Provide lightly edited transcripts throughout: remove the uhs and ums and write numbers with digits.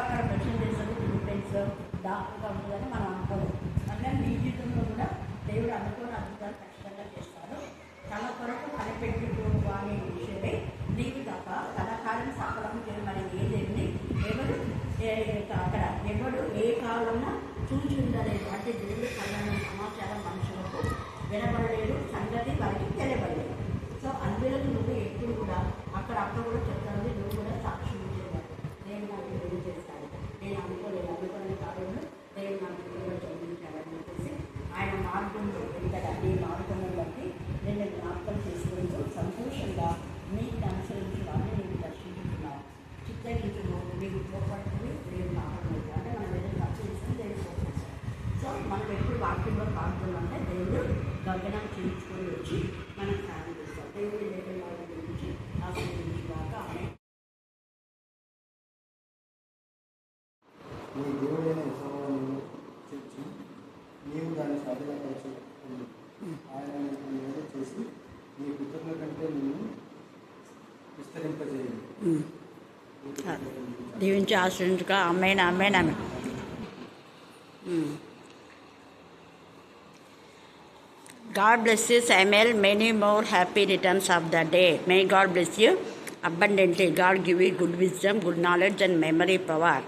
అక్కడ మెన్షన్ చేస్తారు డిఫెన్స్ డాక్టర్గా ఉంటుందని మనం అనుకోలేదు. అంటే మీ జీవితంలో కూడా దేవుడు అనుకోని అద్భుతాలు ఖచ్చితంగా చేస్తాడు. తన కొరకు కనిపెట్టుకో అనే విషయమే నీకు తప్ప తన కార్యం సఫలం చేయమని ఏ దేవుని ఎవరు అక్కడ ఎవడు ఏ కాలంలో చూచుండలేదు. అంటే దేవుడు కళ్ళని సమాచారం మనుషులకు వినబడలేదు, సంగతి వారికి తెలియబడలేదు. సో అందులోకి నువ్వు ఎప్పుడు కూడా అక్కడ కూడా చెప్తాను, నువ్వు కూడా సాక్షి చేయవాలి. నేను నాకు ఏం చేస్తాను, నేను అనుకోని కాలంలో నేను నాకు కూడా చదివించాలని చెప్పేసి ఆయన మార్గంలో ఎంతగా నీ మార్గంలో బట్టి నేను జ్ఞాపకం చేసుకుంటూ సంతోషంగా మీకు అనుసరించడాన్ని నేను దర్శించుకున్నాను. చిత్తగించును మీకు తోపడుతుంది నేను కాపాడు. అంటే మనం ఏదైనా ఖర్చు చేసుకుని దేవుడు పోతాం. సో మనం ఎప్పుడు వాక్యంలో పాల్గొనాలంటే దేవుడు గగనం చేయించుకొని వచ్చి మనం సాయం చేస్తాం. దేవుడి లేఖల గురించి ఆశీర్వదించుగాక. ఆమె నీ దేవుడైన యెహోవాను తెచ్చి నీవు దాన్ని సాధనపరచు. ఆయన నీకు మేలు చేసి నీ పుత్రుల కంటే నిన్ను విస్తరింపజేయండి. దీవించి ఆశ్రయించుగా. అమ్మాయినా అమ్మాయినా God bless you, Samuel. Many more happy returns of the day. May God bless you abundantly. God give you good wisdom, good knowledge and memory power.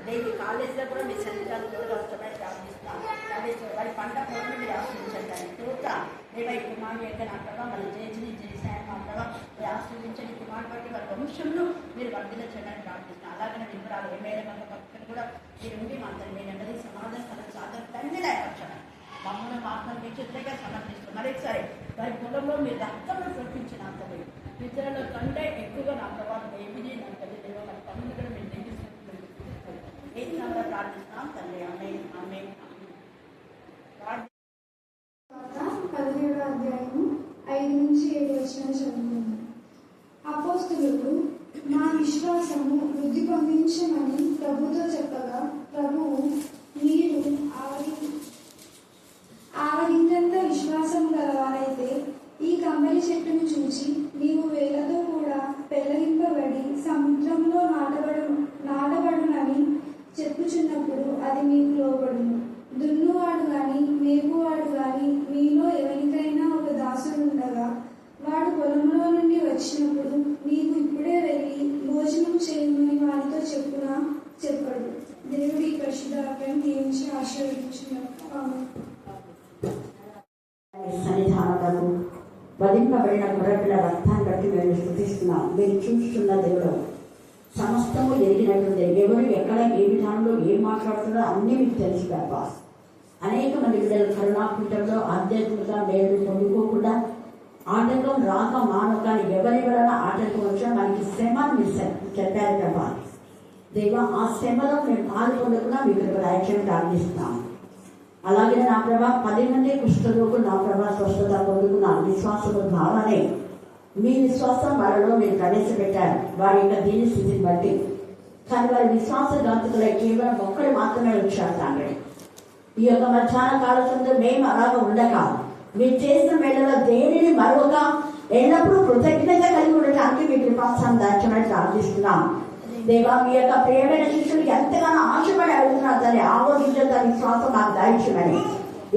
దేవి కాలేజీలో కూడా మీ సన్నిధానం వస్తామని ప్రార్థిస్తున్నాను. వారి పంట పొలం మీరు ఆశ్రయించండి. తోట దేవై కుమారు యొక్క నా ప్రభావ మరి చేసాయని మా ప్రభావ మీరు ఆశ్రయించండి. కుమారు బట్టి వారి వంశంలో మీరు వర్ధిల్చండి ప్రార్థిస్తున్నాను. అలాగే వివరాలు ఏమైనా మన పక్కన కూడా మీరు ఉండి మా తండ్రి నెమ్మది సమాధానం సాధన తండ్రి లేకపోవడం మమ్మల్ని మాత్రం మీ చిత్రంగా సమర్పిస్తున్నాం. మరొకసారి వారి పొలంలో మీరు రక్తంలో చూపించిన అంతది ఇతరుల కంటే ఎక్కువగా నా ప్రభావం ఏమిది నా తల్లి దేవ మన పనులు కూడా మేము ఏ విధంగా ప్రార్థిస్తున్నాం తండ్రి. ఆమె ఆమె 17వ అధ్యాయము 5-7 చదువుతుంది. అపోస్తలులు నా విశ్వాసము వృద్ధి పొందించమని ప్రభుతో చెప్పగా ప్రభువు మీరు ఆవగింతంత విశ్వాసం గలవారైతే ఈ కంబలి చెట్టును చూచి నీవు వేలతో కూడా పెళ్లగింపబడి సముద్రంలో నాటబడునని చెప్పుచున్నప్పుడు అది మీకు లోబడును. దున్నువాడు గాని మేపువాడు గాని మీలో ఎవరికైనా ఒక దాసుడు ఉండగా వాడు పొలంలో నుండి వచ్చినప్పుడు నీకు ఇప్పుడే వెళ్ళి భోజనం చేయమని వాడితో చెప్పడు. దేవుడి పరిశుద్ధాత్మను దీవించి ఆశీర్వదించుగాక. సన్నిధానాలకు వధింపబడిన గొర్రెపిల్ల రక్తాన్ని బట్టి మేము స్తుతిస్తున్నాం. మీరు చూస్తున్న దేవుడు సమస్తము ఎరిగినటువంటి ఎవరు ఎక్కడ ఏ విధానంలో ఏం మాట్లాడుతుందో అన్నీ మీకు తెలుసు కదా. అనేక మంది బిడ్డలు కరుణాపీఠంలో ఆధ్యాత్మిక నేడు పొందుకోకుండా ఆటంకం రాక మానవ ఎవరి వలన ఆటంకం వచ్చినా మనకి శ్రమ మీరు చెప్పారు కదా దేవ. ఆ శ్రమలో మేము పాల్గొనకుండా మీకు రాజ్యం ప్రార్థిస్తున్నాం. అలాగే నా ప్రభా 10 మంది కుష్ఠరోగులు నా ప్రభా స్వస్థత పొందుకున్నాను. విశ్వాసము ద్వారానే మీ విశ్వాసం వారిలో మీరు ప్రవేశపెట్టారు వారి యొక్క దీని స్థితిని బట్టి. కానీ వారి విశ్వాసఘాతుకులై కేవలం ఒక్కరు మాత్రమే వచ్చారు తండ్రి. ఈ యొక్క మధ్యాహ్న కాలంలో మేము అలాగ ఉండక మీరు చేసిన వేళలో దేనిని మరొక ఎల్లప్పుడూ కృతజ్ఞత కలిగి ఉండటానికి మీ కృపాస్థానం దాచమని ప్రార్థిస్తున్నాం దేవా. మీ యొక్క ప్రియమైన శిష్యులు ఎంతగానో ఆశపడి అడుగుతున్నారు తల్లి, ఆలోచించే విశ్వాసం మాకు దాయించమని.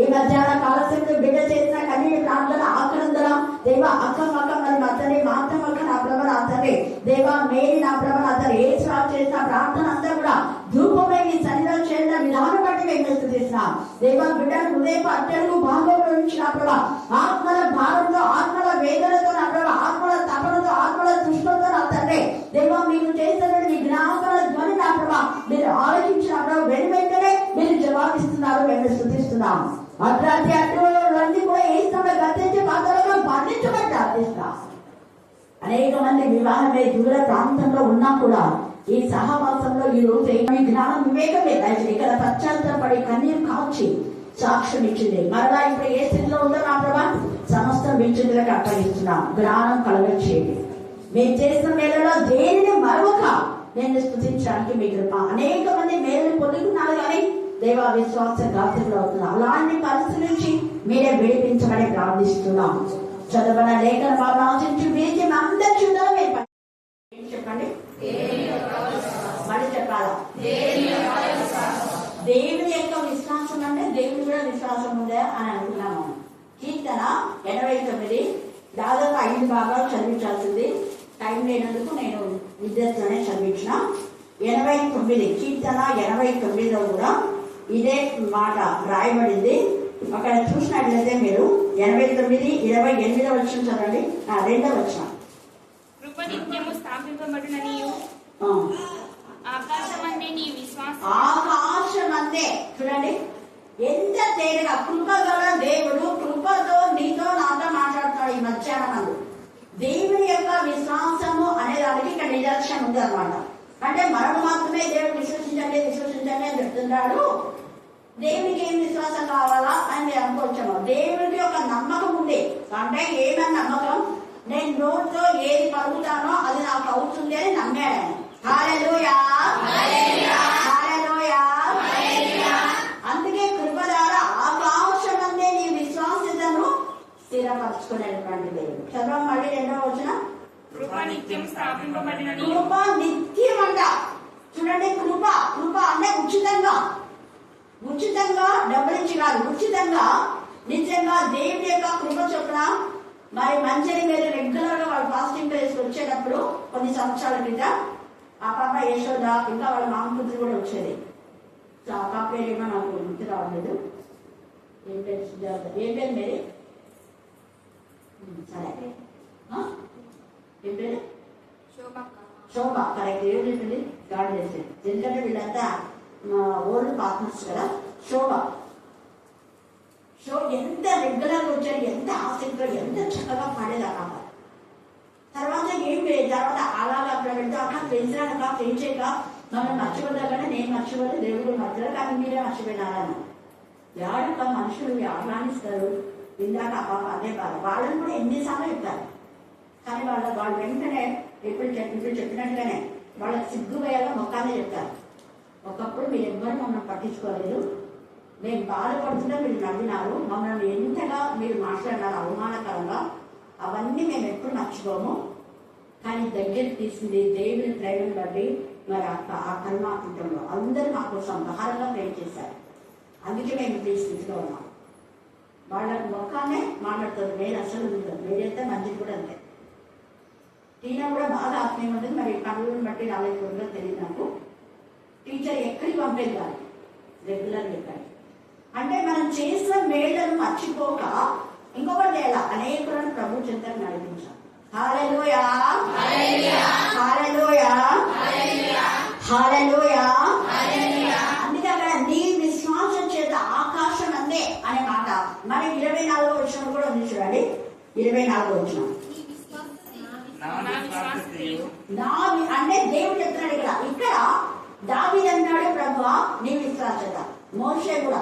ఈ మధ్యాహ్న కాలశంలో బిడ్డ చేసిన కన్నీటి ప్రార్థన ఆక్రందన దేవా అక్కం మరి అతని మాత్రం అక్క నా ప్రభల అతనే దేవా మేరీ నా ప్రభల అతను ఏ స్టార్ట్ చేసిన ప్రార్థన అంతా కూడా ధూపమై మీ సన్నిధానం చేయడం విధానం బట్టి మేము స్థుతిస్తున్నాం దేవా. బిడ్డలు హృదయపు అట్టడుగు భాగంలో నుంచి నా ప్రభ ఆత్మల భారంతో ఆత్మల వేదనతో నా ప్రభ ఆత్మల తపనతో ఆత్మల దుష్టంతో నా తండ్రి దేవా మీరు చేస్తున్న మీ జ్ఞాపకాల ధ్వని నా ప్రభ మీరు ఆలోచించిన ప్రభ వెనువెంట ప్రార్థిస్తున్నాం. అట్లాంటి అడ్డులన్నీ కూడా ఏసునామములో గద్దించి పాతాళంలో బంధించమని ప్రార్థిస్తున్నాం. అనేక మంది వివాహమే దూర ప్రాంతంలో ఉన్నా కూడా ఈ సహవాసంలో ఈ రోజు ఏమి జ్ఞానం వివేకం లేదా ఇక్కడ పశ్చాత్తపడి కన్నీరు కాల్చి సాక్ష్యం ఇచ్చింది. మరలా ఇప్పుడు ఏ స్థితిలో ఉందో నా ప్రభా సమస్తం విచ్చులకు అప్పగిస్తున్నాం. జ్ఞానం కలగచేయండి. మేము చేసిన మేలలో దేనిని మరొక నేను స్తుతించడానికి మీ కృప. అనేక మంది మేలు పొందుకున్నారు కానీ దేవ విశ్వాస ఘాతకులు అవుతున్నారు. అలాంటి పరిస్థితి నుంచి మీరే విడిపించమని ప్రార్థిస్తున్నాం. చదవన లేఖన బాబు ఆశించి వీరికి అందరి చూడాలి. మీరు చెప్పండి, మళ్ళీ చెప్పాలా? దేవుని యొక్క విశ్వాసం అంటే దేవుని కూడా విశ్వాసం ఉందా అని అనుకున్నాము. కీర్తన 89 దాదాపు 5 భాగాలు చదివించాల్సింది. టైం లేనందుకు నేను విద్యార్థులనే చదివించిన. 89 కీర్తన 89లో కూడా ఇదే మాట రాయబడింది. అక్కడ చూసినట్లయితే మీరు 89:28 వచ్చిన చదవండి. 2వ వచనం. కృప నిత్యము స్థాపింపబడుననియు ఆకాశమందే నీ విశ్వాసం. ఆకాశమందే చూడండి ఎంత తేలిక కృప గల దేవుడు కృపతో నీతో నాతో మాట్లాడుతాడు. ఈ మధ్యాహ్నం దేవుని యొక్క విశ్వాసము అనే దానికి ఇక్కడ నిదర్శనం ఉంది అనమాట. అంటే మనము మాత్రమే దేవుడు విశ్వసించండి విశ్వసించండి అని చెప్తున్నాడు. దేవునికి ఏం విశ్వాసం కావాలా అని నేను అనుకోవచ్చాము. దేవుడికి ఒక నమ్మకం ఉంది. అంటే ఏమని నమ్మకం? నేను నోట్లో ఏది పలుకుతానో అది నాకు అవుతుంది అని నమ్మాడు. హల్లెలూయా, హల్లెలూయా. అందుకే కృప ద్వారా ఆకాశమందే నీ విశ్వాసతను స్థిరపరచుకునేటువంటి దేవుడు. చదవం మళ్ళీ 2వ వచనం. కృప నిత్యం స్థాపింపబడుననియు. కృప నిత్యం అంట. చూడండి కృప అంటే ఉచితంగా డబ్బులు ఇచ్చి కాదు, ఉచితంగా నిజంగా దేవుడి యొక్క కృప చొప్పున. మరి మంచిని మీరు రెగ్యులర్ గా వాళ్ళు ఫాస్టింగ్ ప్లేస్ వచ్చేటప్పుడు కొన్ని సంవత్సరాల క్రితం ఆ పాప యశోద ఇంకా వాళ్ళ మామకూతురు కూడా వచ్చేది. సో ఆ పాప పేరేమో నాకు గుర్తు రావట్లేదు. ఏం పేరు? సుజాత. ఏం పేరు మీది? సరే ఏం పేరు? శోభ. కరెక్ట్. ఏం చెప్పింది? గాడ్ చేసేది. ఎందుకంటే వీళ్ళంతా ఓల్డ్ పార్ట్నర్స్ కదా. శోభ ఎంత రెగ్యులర్గా వచ్చారు, ఎంత ఆసక్తిగా ఎంత చక్కగా పాడేది ఆ పాప. తర్వాత ఏం లేదు. తర్వాత అలాగా అక్కడ వెళ్తే అక్కడ పెంచడాక పెంచాక మనం మర్చిపోతాకనే నేను మర్చిపోలేదు, దేవుడు మర్చిపోలేదు, కానీ మీరే మర్చిపోయినారని ఎవడక మనుషులు ఆహ్వానిస్తారు. ఇందాక ఆ పాప అదే బాధ. వాళ్ళని కూడా ఎన్నిసార్లు చెప్తారు కానీ వాళ్ళు వెంటనే ఇప్పుడు చెప్పినట్టుగానే వాళ్ళకి సిగ్గుపోయాక మొక్కానే చెప్తారు. ఒకప్పుడు మీరు ఎవ్వరు మమ్మల్ని పట్టించుకోలేదు, మేము బాధపడుతుంటే మీరు నవ్వినారు, మమ్మల్ని ఎంతగా మీరు మాట్లాడినారు అవమానకరంగా, అవన్నీ మేము ఎప్పుడు మర్చిపోము. కానీ దగ్గరికి తీసింది దేవుని ప్రేమను బట్టి. మరి ఆ కల్మా కుటుంబంలో అందరూ మా కోసం బహారంగా ప్రేమ చేశారు. అందుకే మేము ఈ స్థితిలో ఉన్నాం. వాళ్ళకి మొక్కానే మాట్లాడుతుంది. నేను అసలు ఉంటుంది, మీరైతే మంచిది కూడా అంతే. టీనా కూడా బాగా ఆత్మీయం ఉంటుంది. మరి కన్నులను బట్టి రాలేకుండా తెలియదు నాకు. టీచర్ ఎక్కడికి పంపేది కాదు, రెగ్యులర్గా ఎక్కడికి. అంటే మనం చేసిన మేళ్లను మర్చిపోక ఇంకొకటి ఎలా అనేకులను ప్రభు చెంతకు నడిపించాం. హల్లెలూయా, హల్లెలూయా, హల్లెలూయా. అందుకే అక్కడ నీ విశ్వాసం చేత ఆకాశం అందే అనే మాట మరి 24వ వచనం కూడా ఉంది చూడండి. 24వ వచనం. అంటే దేవుడు చెప్తున్నాడు ఇక్కడ దావీదు అన్నాడు ప్రభువా నీ విశ్వాసత. మోషే కూడా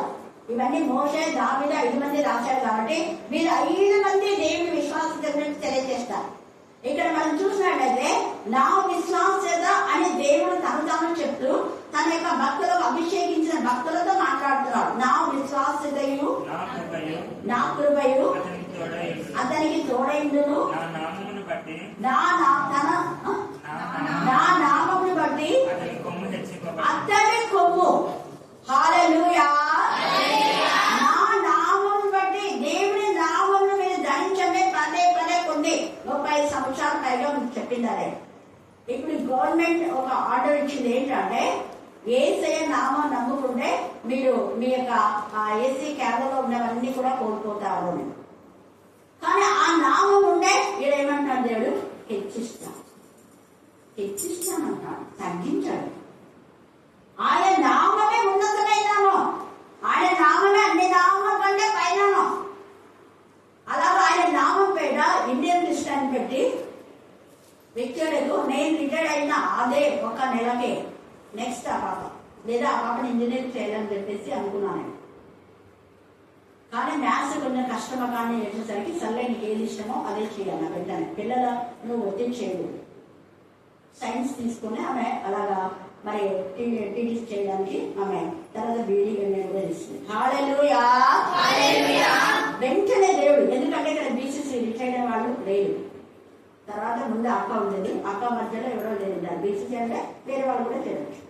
ఇవన్నీ మోషే దావీదు 5 మంది రాశారు కాబట్టి మీరు 5 మంది దేవుని విశ్వాసత గురించి తెలియజేస్తారు. ఇక్కడ మనం చూసినట్లయితే నా విశ్వాసత అని దేవుడు తాను చెప్తూ తన యొక్క భక్తులకు అభిషేకించిన భక్తులతో మాట్లాడుతున్నాడు. నా విశ్వాసతయు నా కృపయు అతనికి తోడైందును, నా నామమును బట్టి అతని కొమ్ము. హల్లెలూయా. నా నామమును బట్టి దేవుని నామమును మీరు ధరించమే పదే కొంది 30 సంవత్సరాల పైగా మీకు చెప్పింది అదే. ఇప్పుడు గవర్నమెంట్ ఒక ఆర్డర్ ఇచ్చింది ఏంటంటే యేసయ్య నామం నమ్ముకుంటే మీరు మీ యొక్క ఏసీ క్యాబలో ఉన్నవన్నీ కూడా కోల్పోతారు అని. కానీ ఆ నామం ఉండే ఏమంటాడు దేవుడు? హెచ్చిస్తానంటాడు, తగ్గించాడు. ఆయన నామమే ఉన్నతమైన నామం. ఆయన నామమే అన్ని నామం అదే ఒక నెలకే నెక్స్ట్ ఆ పాప, లేదా ఆ పాపని ఇంజనీరింగ్ చేయాలని చెప్పేసి అనుకున్నాను. కానీ మ్యాథ్స్ కొంచెం కష్టమా కానీ చేసేసరికి సర్లే నీకు ఏది ఇష్టమో అదే చేయాలి నా బిడ్డని. పిల్లలను ఒత్తిడి చేయకూడదు. సైన్స్ తీసుకుని ఆమె అలాగా మరి టీడీస్ చేయడానికి ఆమె తర్వాత బీడీ ఎంఏ కూడా తీసుకుంది. హల్లెలూయా. వెంటనే దేవుడు, ఎందుకంటే ఇక్కడ బీసీసీ రిటైర్డ్ అయిన వాళ్ళు లేరు. తర్వాత ముందు అక్క ఉండేది, అక్క మధ్యలో ఎవరో లేదు. బీసీసీ అంటే వేరే వాళ్ళు కూడా చేయవచ్చు.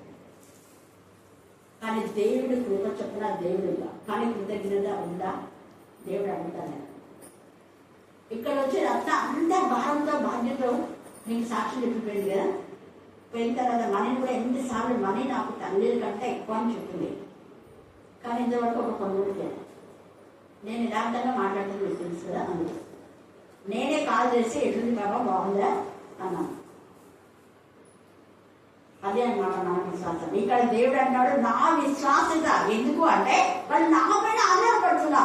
కానీ దేవుడు కృప చొప్పున దేవుడు ఉందా, కానీ కృతజ్ఞత ఉందా దేవుడు అడుగుతాను. ఇక్కడ వచ్చి అంత భారంతో బాధ్యతో మీకు సాక్షి చెప్పిపోయింది కదా. పోయిన తర్వాత మనీని కూడా ఎన్నిసార్లు మనీ నాకు తల్లి కంటే ఎక్కువ అని చెప్తుంది. కానీ ఇంతవరకు ఒక పనులు లేదు. నేను యథార్థంగా మాట్లాడుతూ మీకు తెలుసు కదా. అందులో నేనే కాల్ చేసి ఎటువంటి బాబా బాగుందా అన్నాను. అదే అన్నమాట నా విశ్వాసం. ఇక్కడ దేవుడు అంటాడు నా విశ్వాసత. ఎందుకు అంటే వాళ్ళు నా పైన ఆధారపడుతున్నా.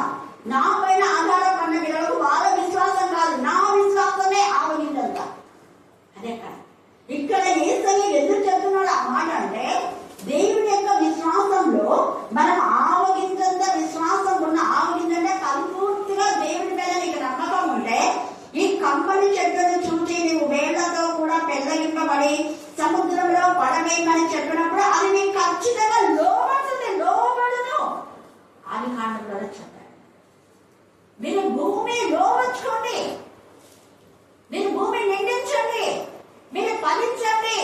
నా పైన ఆధారపడిన పిల్లలకు వాళ్ళ విశ్వాసం కాదు, నా విశ్వాసమే ఆవగిందంత. అదే కాదు ఇక్కడ యేసయ్య ఎందుకు చెప్తున్నాడు ఆ మాట అంటే, దేవుడి యొక్క విశ్వాసంలో మనం ఆవగిందంత విశ్వాసం ఉన్న, ఆవగిందంటే సంపూర్తిగా దేవుడి మీద నీకు నమ్మకం ఉంటే ఈ కమ్మని చెట్టును చూసి నీవు వేళ్లతో కూడా పెళ్ళగింపబడి సముద్రంలో పడవేయమని చెప్పినప్పుడు అది మీకు ఖచ్చితంగా లోబడుతుంది. లోబడును ఆది కాండంలో చెప్పాడు. మీరు భూమి లోబర్చుకోండి, మీరు భూమి నిండించండి, మీరు ఫలించండి,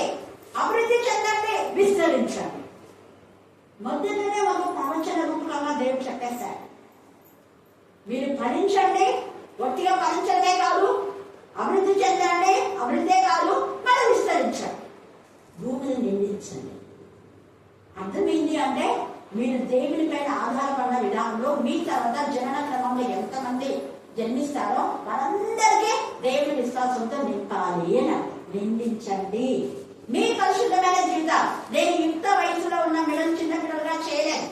అభివృద్ధి చెందండి, విస్తరించండి. మొదటినే ఒక ప్రవచన రూపకంగా దేవుడు చెప్పేశాడు. మీరు ఫలించండి, ఒట్టిగా ఫలించడమే కాదు, అభివృద్ధి చెందండి, అభివృద్ధే కాదు, మనం విస్తరించండి, భూమిని నిందించండి. అర్థమైంది అంటే మీరు దేవుని పైన ఆధారపడిన విధానంలో మీ తర్వాత జనన క్రమంలో ఎంతమంది జన్మిస్తారో వాళ్ళందరికీ దేవుని విశ్వాసంతో నింపాలి అని నిందించండి. మీ పరిశుద్ధమైన జీవితం నేను యుక్త వయసులో ఉన్న పిల్లలు చిన్న పిల్లలుగా చేయలేదు.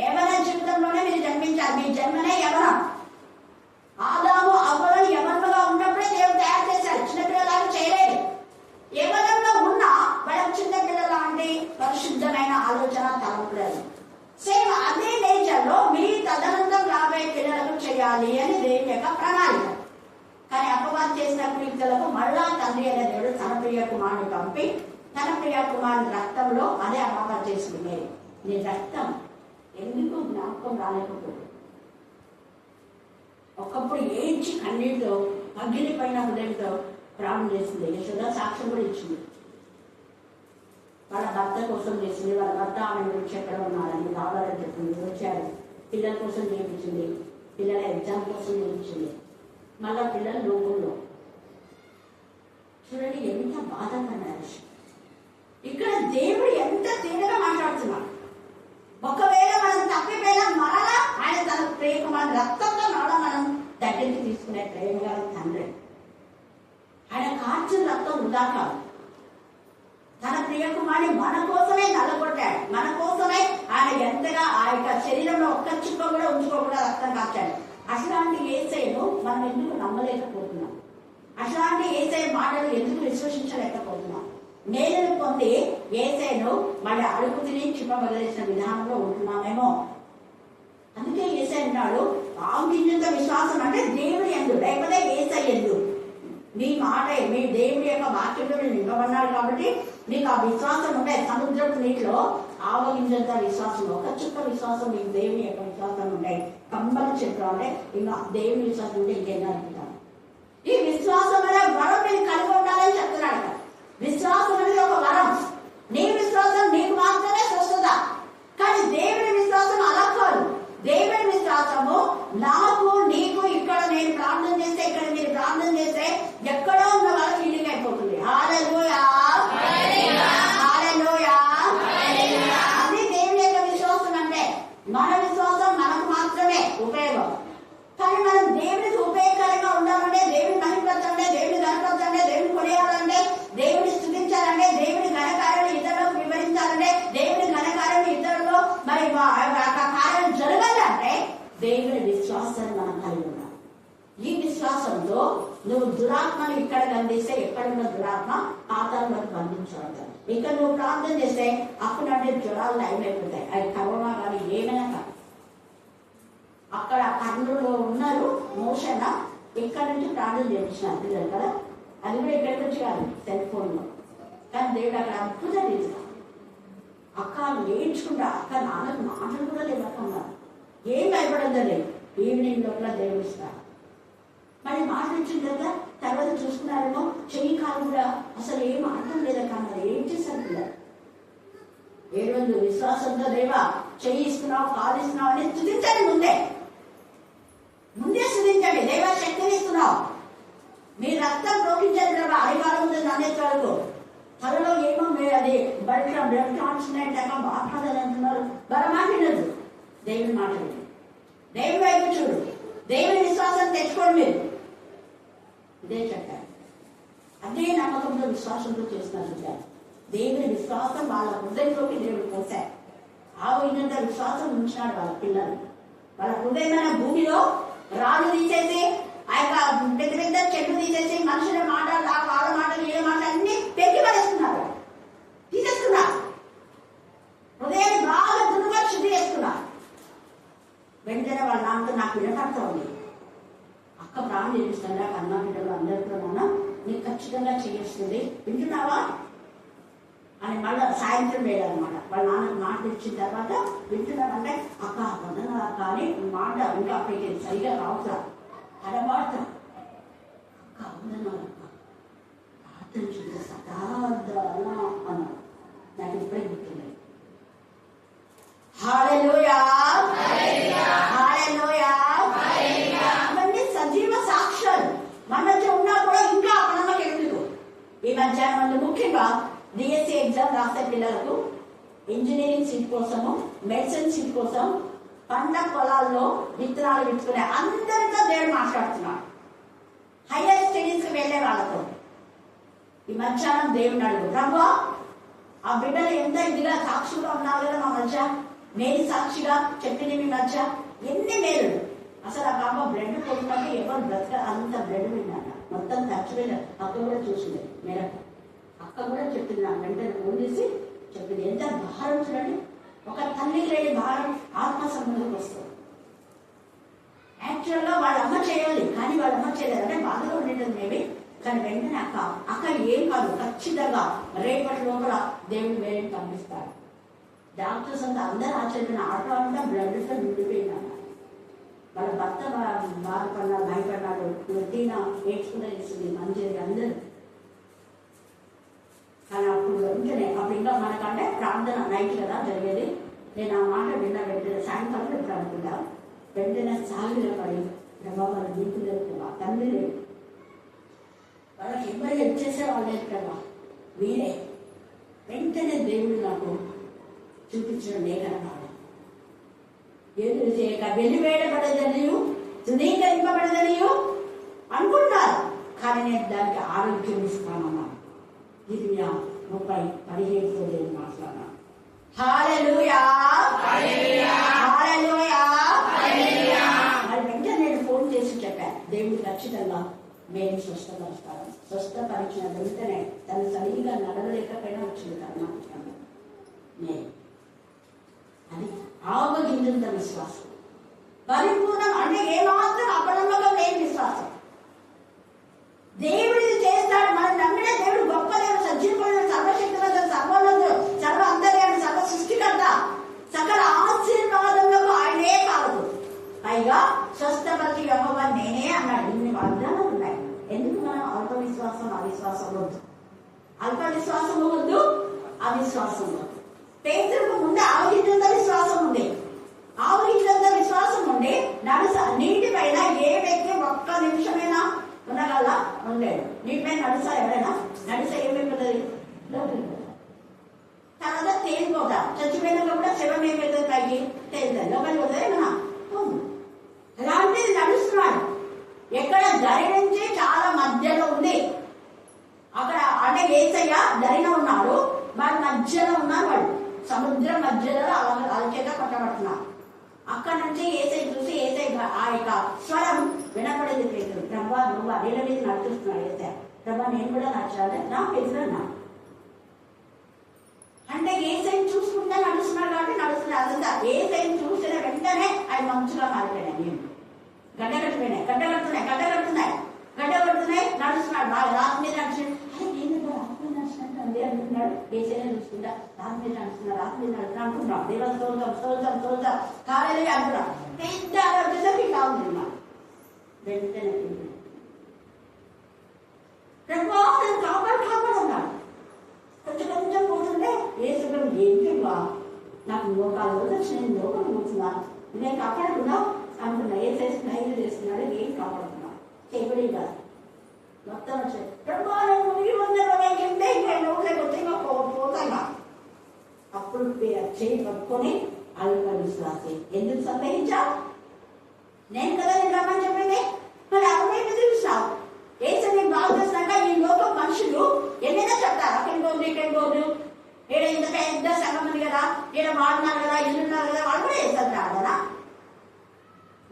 యవ్వన జీవితంలోనే మీరు జన్మించాలి. మీ జన్మనే యవ్వనం. ఆదాము అవ్వలను యవ్వనంగా ఉన్నప్పుడే దేవుడు తయారు చేశాడు. చిన్నపిల్లలాగా చేయలేదు. యవ్వనంలో ఉన్న వాళ్ళకి చిన్నపిల్లల లాంటి పరిశుద్ధమైన ఆలోచన తలపలేదు. సేమ్ అదే నేచర్ లో మీ తదనంతరం రాబోయే పిల్లలకు చేయాలి అని దేవుని యొక్క ప్రణాళిక. కానీ అపవాదం చేసిన పిల్లలకు మళ్ళా తండ్రి అనే దేవుడు తన ప్రియ కుమారుని పంపి తన ప్రియ కుమారుని రక్తంలో అదే అపవాదం చేసింది. నీ రక్తం ఎందుకు జ్ఞాపకం రాలేకపోతుంది. ఒకప్పుడు ఏడ్చి కన్నీటితో పగిలిపోయిన హృదయంతో ప్రాణం చేసింది. యశోద సాక్ష్యం కూడా ఇచ్చింది. వాళ్ళ భర్త కోసం చేసింది. వాళ్ళ భర్త ఆమె గురించి ఎక్కడ ఉన్నారని కావాలని చెప్పింది. వచ్చారు, పిల్లల కోసం చేయించింది, పిల్లల ఎగ్జామ్ కోసం చేయించింది. మళ్ళా పిల్లలు లోకంలో చూడండి ఎంత బాధపడ్డారు. ఇక్కడ దేవుడు ఎంత తేలిగా మాట్లాడుతున్నాడు. ఒకవేళ మనం తప్పిపోయినా మరలా ఆయన తన ప్రేమ రక్తంతో మరలా మనం దగ్గరికి తీసుకునే ప్రేమ గారు తండ్రి. ఆయన కార్చిన రక్తం వృధా కాదు. తన ప్రియ కుమారుని మన కోసమే నల్లగొట్టాడు. మన కోసమే ఆయన ఎంతగా ఆ యొక్క శరీరంలో ఒక్క చుక్క కూడా ఉంచుకోకుండా రక్తం కాచాడు. అట్లాంటి యేసయ్యను మనం ఎందుకు నమ్మలేకపోతున్నాం? అట్లాంటి యేసయ్య మాటలు ఎందుకు విశ్వసించలేకపోతున్నాం? మేలును పొంది యేసయ్యను మన అడుగు తిని చిప్పబగలేసిన విధానంలో ఉంటున్నామేమో. అందుకే యేసయ్య అన్నాడు ఆంగిన్యంత విశ్వాసం అంటే దేవుడి యందు లేకపోతే యేసయ్య యందు మీ మాట మీ దేవుడి యొక్క వాక్యంలో మీరు నింపబడ్డారు కాబట్టి మీకు ఆ విశ్వాసం ఉంటే సముద్రపు నీటిలో ఆవగింజంత విశ్వాసం, ఒక చుక్క విశ్వాసం మీకు దేవుని యొక్క విశ్వాసం ఉంటాయి. కమ్మలు చెట్లు అంటే ఇంకా దేవుని విశ్వాసం ఉంటే ఇంకేనా అనుకుంటాను. ఈ విశ్వాసం అనే వరం మీరు కలిగి ఉండాలని చెప్తున్నాడు. విశ్వాసం అనేది ఒక వరం. నీ విశ్వాసం నీకు మాత్రమే స్వస్థత. కానీ దేవుని విశ్వాసం అలా కాదు. దేవుని విశ్వాసము నాకు నీకు ఇక్కడ నేను ప్రార్థన చేస్తే ఇక్కడ మీరు ప్రార్థన చేస్తే ఎక్కడో ఉన్న వాళ్ళకి హీలింగ్ అయిపోతుంది. హల్లెలూయా, హల్లెలూయా. అది దేవుని యొక్క విశ్వాసం. అంటే మన విశ్వాసం మనకు మాత్రమే ఉపయోగం. కానీ మనం దేవునికి ఉపయోగకరంగా ఉండాలంటే, దేవుని మహిమపరచాలంటే, దేవుని గణపరచాలంటే, దేవుని కొనియాలంటే, దేవుని స్తుతించాలంటే, దేవుని ఘనకార్యాలు ఇతరులకు వివరించాలంటే, దేవుని ఘనకార్యాలు ఇతరులు మరి కార్యాలు జరగాలంటే దేవుని విశ్వాసాన్ని మనం కలిగి ఉండాలి. ఈ విశ్వాసంతో నువ్వు దురాత్మను ఇక్కడ బంధిస్తే ఎక్కడున్న దురాత్మ పాతాళంలోకి బంధించబడతాడు. ఇక్కడ నువ్వు ప్రార్థన చేస్తే అప్పుడు అంటే జ్వరాలు లైమైపోతాయి. అవి కరోనా కానీ ఏమైనా కాదు. అక్కడ కర్నూలులో ఉన్నారు మోషన్, ఇక్కడ నుంచి ప్రార్థన చేయించినారు పిల్లలు కదా. అది కూడా ఇక్కడికి వచ్చి కాదు, సెల్ ఫోన్లో. కానీ దేవుడు అక్కడ అద్భుతం చేసిన అక్క నేర్చుకుంటా. అక్క నాన్నకు మాటలు కూడా లేదన్నారు. ఏం భయపడద్దండి. ఈవినింగ్ లోపల దేవుడు ఇస్తారు. మళ్ళీ మాట ఇచ్చిన తర్వాత చూసుకున్నారేమో చెయ్యి కాలు కూడా అసలు ఏం అర్థం లేదక్క అన్నారు. ఏం చేశారు పిల్లలు? 7 విశ్వాసంతో దేవా చెయ్యి ఇస్తున్నావు, కాలు ఇస్తున్నావు అని స్తుతించండి. ముందే స్తుతించండి. దేవా శక్తిని ఇస్తున్నావు, మీ రక్తం ప్రోగించండి దేవా. అధికారం ఉంది నాణ్యత వరకు. త్వరలో ఏమో మీరు అది బ్లడ్ ట్రాన్స్ప్లాంట్ మాట్లాడాలంటున్నారు. బలమాటినదు దేవుని మాట విని, దేవుని వైపు చూడు, దేవుని విశ్వాసం తెచ్చుకోండి. మీరు ఇదే చెప్పారు. అదే నమ్మకంతో విశ్వాసంతో చేస్తున్నారు. దేవుని విశ్వాసం వాళ్ళ హృదయంలోకి దేవుడు పోసారు. ఆవినంత విశ్వాసం ఉంచినాడు వాళ్ళ పిల్లలు. వాళ్ళ హృదయమైన భూమిలో రాళ్ళు తీసేసి, ఆ యొక్క పెద్ద పెద్ద చెట్లు తీసేసి, మనుషుల మాటలు, వాళ్ళ మాటలు, వీళ్ళ మాటలు అన్ని పెట్టి పడేస్తున్నారు, తీసేస్తున్నారు. హృదయాన్ని బాగా దుర్గా శుద్ధి చేస్తున్నారు. వెంటనే వాళ్ళ నాన్నతో నాకు వినపడతా ఉంది. అక్క ప్రాణం చేపిస్తుందా కన్నా బిడ్డలు అందరితో నాన్న నీకు ఖచ్చితంగా చేస్తుంది, వింటున్నావా అని మళ్ళీ సాయంత్రం వేయాలన్నమాట. వాళ్ళ నాన్నకు మాట ఇచ్చిన తర్వాత వింటున్నారంటే అక్క వందన అక్క అని మాట ఇంకా అక్కడికి సరిగా రావుతా తడబాడుతా. అక్క వందనాలు అక్క ప్రార్థన చూస్తే సదాదనా అన్నారు. నాకు ఇప్పుడే గుర్తుంది. హల్లెలూయా, హల్లెలూయా. అవన్నీ సజీవ సాక్ష్యాలు మన మధ్య ఉన్నా కూడా ఇంకా అపనమ్మకం ఎందుకు? ఈ మధ్యాహ్నం ముఖ్యంగా డిఎస్సి ఎగ్జామ్ రాసే పిల్లలకు ఇంజనీరింగ్ సీట్ కోసము, మెడిసిన్ సీట్ కోసం పంట పొలాల్లో విత్తనాలు విత్తుకునే అందరితో దేవుడు మాట్లాడుతున్నాడు. హైయర్ స్టడీస్కి వెళ్ళే వాళ్ళతో ఈ మధ్యాహ్నం దేవుడిని అడుగు, ప్రభువా ఆ బిడ్డలు ఎంత ఇదిగా సాక్షిగా ఉన్నారు కదా మా మధ్య, నేను సాక్షిగా చెప్పింది మీ మధ్య ఎన్ని మేలు. అసలు ఆ పాప బ్లడ్ కొడుకుంటే ఎవరు బ్రతక అంత బ్లడ్ విన్నాక మొత్తం ఖర్చుపోయిన అక్క కూడా చూసింది. మేరకు అక్క కూడా చెప్పింది, నాకు వెంటనే ఫోన్ చేసి చెప్పింది. ఎంత భారం చూడండి, ఒక తల్లికి లేని భారం ఆత్మ సంబంధంకి వస్తుంది. యాక్చువల్గా వాళ్ళ అమ్మ చేయాలి, కానీ వాళ్ళ అమ్మ చేయలేదు అంటే బాధగా ఉండేది మేబీ. కానీ వెంటనే అక్క ఏం కాదు, ఖచ్చితంగా రేపటి లోపల దేవుడు వేరే పంపిస్తాడు. డాక్టర్స్ అంతా అందరూ ఆశ్చర్యపోయిన, ఆటో అంతా బ్లడ్తో నిండిపోయినా. వాళ్ళ భర్త బాధపడినాడు, భయపడ్డాడు, వడ్డీన నేర్చుకునే చేసింది మంచిది అందరూ. కానీ అప్పుడు వెంటనే అప్పుడు ఇంకా మనకంటే ప్రార్థన నైట్ కదా జరిగేది. నేను ఆ మాట విన్నా. వెంటనే సాయంకాలం ఎప్పుడు అనుకుంటా వెంటనే సాగిలో పడి ప్రభావ వాళ్ళ నీకు లేదు కదా, తండ్రి లేదు, వాళ్ళకి ఎవరు హెల్ప్ చేసే వాళ్ళు లేదు కదా, మీరే. వెంటనే దేవుడు నాకు చూపించిన లేఖనాలు వెలివేయబడదనియు ధృవీకరింపబడదనియు అనుకుంటారు, కానీ నేను దానికి ఆరోగ్యం ఇస్తానన్నాను. ఇది 30:17 నేను మాట్లాడినాను. హల్లెలూయా, హల్లెలూయా, హల్లెలూయా. మరి వెంటనే నేను ఫోన్ చేసి చెప్పాను, దేవుడు ఖచ్చితంగా మేము స్వస్థపరుస్తాను. స్వస్థపరిచిన వెంటనే తను సరిగా నడవలేకపోయినా వచ్చింది కర్ణాటక. నేను అది ఆవగింజంత విశ్వాసం, పరిపూర్ణం అంటే ఏమాత్రం అపనమ్మకం లేని విశ్వాసం. దేవుడు ఇది చేస్తాడు, మనం నమ్మిన దేవుడు గొప్ప దేవుడు, సజీవుడు, సర్వశక్తివంతుడు, సర్వోన్నతుడు, సర్వ అంతర్యామి, సర్వ సృష్టికర్త, సకల ఆశీర్వాదములకు ఆయనే కాదు. పైగా స్వస్థపరిచి యెహోవా నేనే అన్నాడు. ఇన్ని వాగ్దానాలు ఉన్నాయి. ఎందుకు మనం అల్ప విశ్వాసం అవిశ్వాసం వద్దు, అల్ప విశ్వాసము వద్దు, అవిశ్వాసం వద్దు. పేతురుకు ముందు ఆవగింజంత విశ్వాసం ఉంది. ఆవగింజంత విశ్వాసం ఉండి నీటి పైన ఏ వ్యక్తి ఒక్క నిమిషమైనా ఉండగల ఉండలేడు. నీటి పైన నడుసా ఎవరైనా నడిసా ఏమైపోతుంది, తర్వాత తేలిపోతా. చచ్చిపోయినాక కూడా శవం ఏమైతుంది, పైకి తేలుతుంది, లోపలికి పోతుంది ఏమన్నా. అలాంటిది నడుస్తున్నాడు. ఎక్కడ దరి నుంచి చాలా మధ్యలో ఉంది. అక్కడ అంటే యేసయ్య దరిన ఉన్నాడు, వాడి మధ్యలో ఉన్నారు. వాళ్ళు సముద్రం మధ్యలో అలచేత కొట్టబడుతున్నారు. అక్కడ నుంచి యేసయ్య చూసి యేసయ్య ఆ యొక్క స్వరం వినపడేది. పేతురు, ప్రభా నువ్వు నీళ్ళ మీద నడుస్తున్నాడు యేసయ్య, ప్రభా నేను కూడా నడచాలి, నా పేతున్నా ఏసైని చూసుకుంటే నడుస్తున్నాడు కాబట్టి నడుస్తున్నాడు. అదంతా ఏసైని చూసిన వెంటనే ఆయన మంచుగా మారిపోయినాయి. నేను గడ్డ కడుతున్నాయి నడుస్తున్నాడు. బాగా రాత్రి మీద నడుస్తున్నాడు. రాత్రి నడుస్తున్నట్టు అందే అంటున్నాడు. ఏసైనా చూసుకుంటా రాత్రి మీద నడుస్తున్నా అంటున్నాడు. దేవ స్తోత్రం కాలేజీ అంటున్నాడు. పెద్ద వచ్చేసరికి ఇలా ఉంది. మా వెంటనే కాపాడు కొంచెం పోతుంటే ఏసుకుని ఏంటివా నాకు మోకాలు వచ్చిన లోకం కూర్చున్నా నేను కాపాడుకున్నా అనుకున్నా. ఏ చేసి ధైర్యం చేస్తున్నాడు. ఏం కాపాడుతున్నా చేయబడి కాదు మొత్తం వచ్చాయి. పోతాగా అప్పుడు చేయి పట్టుకొని అల్ప విశ్వాసి ఎందుకు సందేహించా? నేను కదా నేను రమ్మని చెప్పింది. మరి అరవై చూసావు ఏసని బాగు చేసినాక ఈ లోక మనుషులు ఎన్నైనా చెప్తారు. అక్కడికి ఈడ ఇంత పెద్ద సంఘం ఉంది కదా, ఈడ వాడున్నారు కదా, ఇల్లున్నారు కదా, వాళ్ళు కూడా వేస్తారు కదా.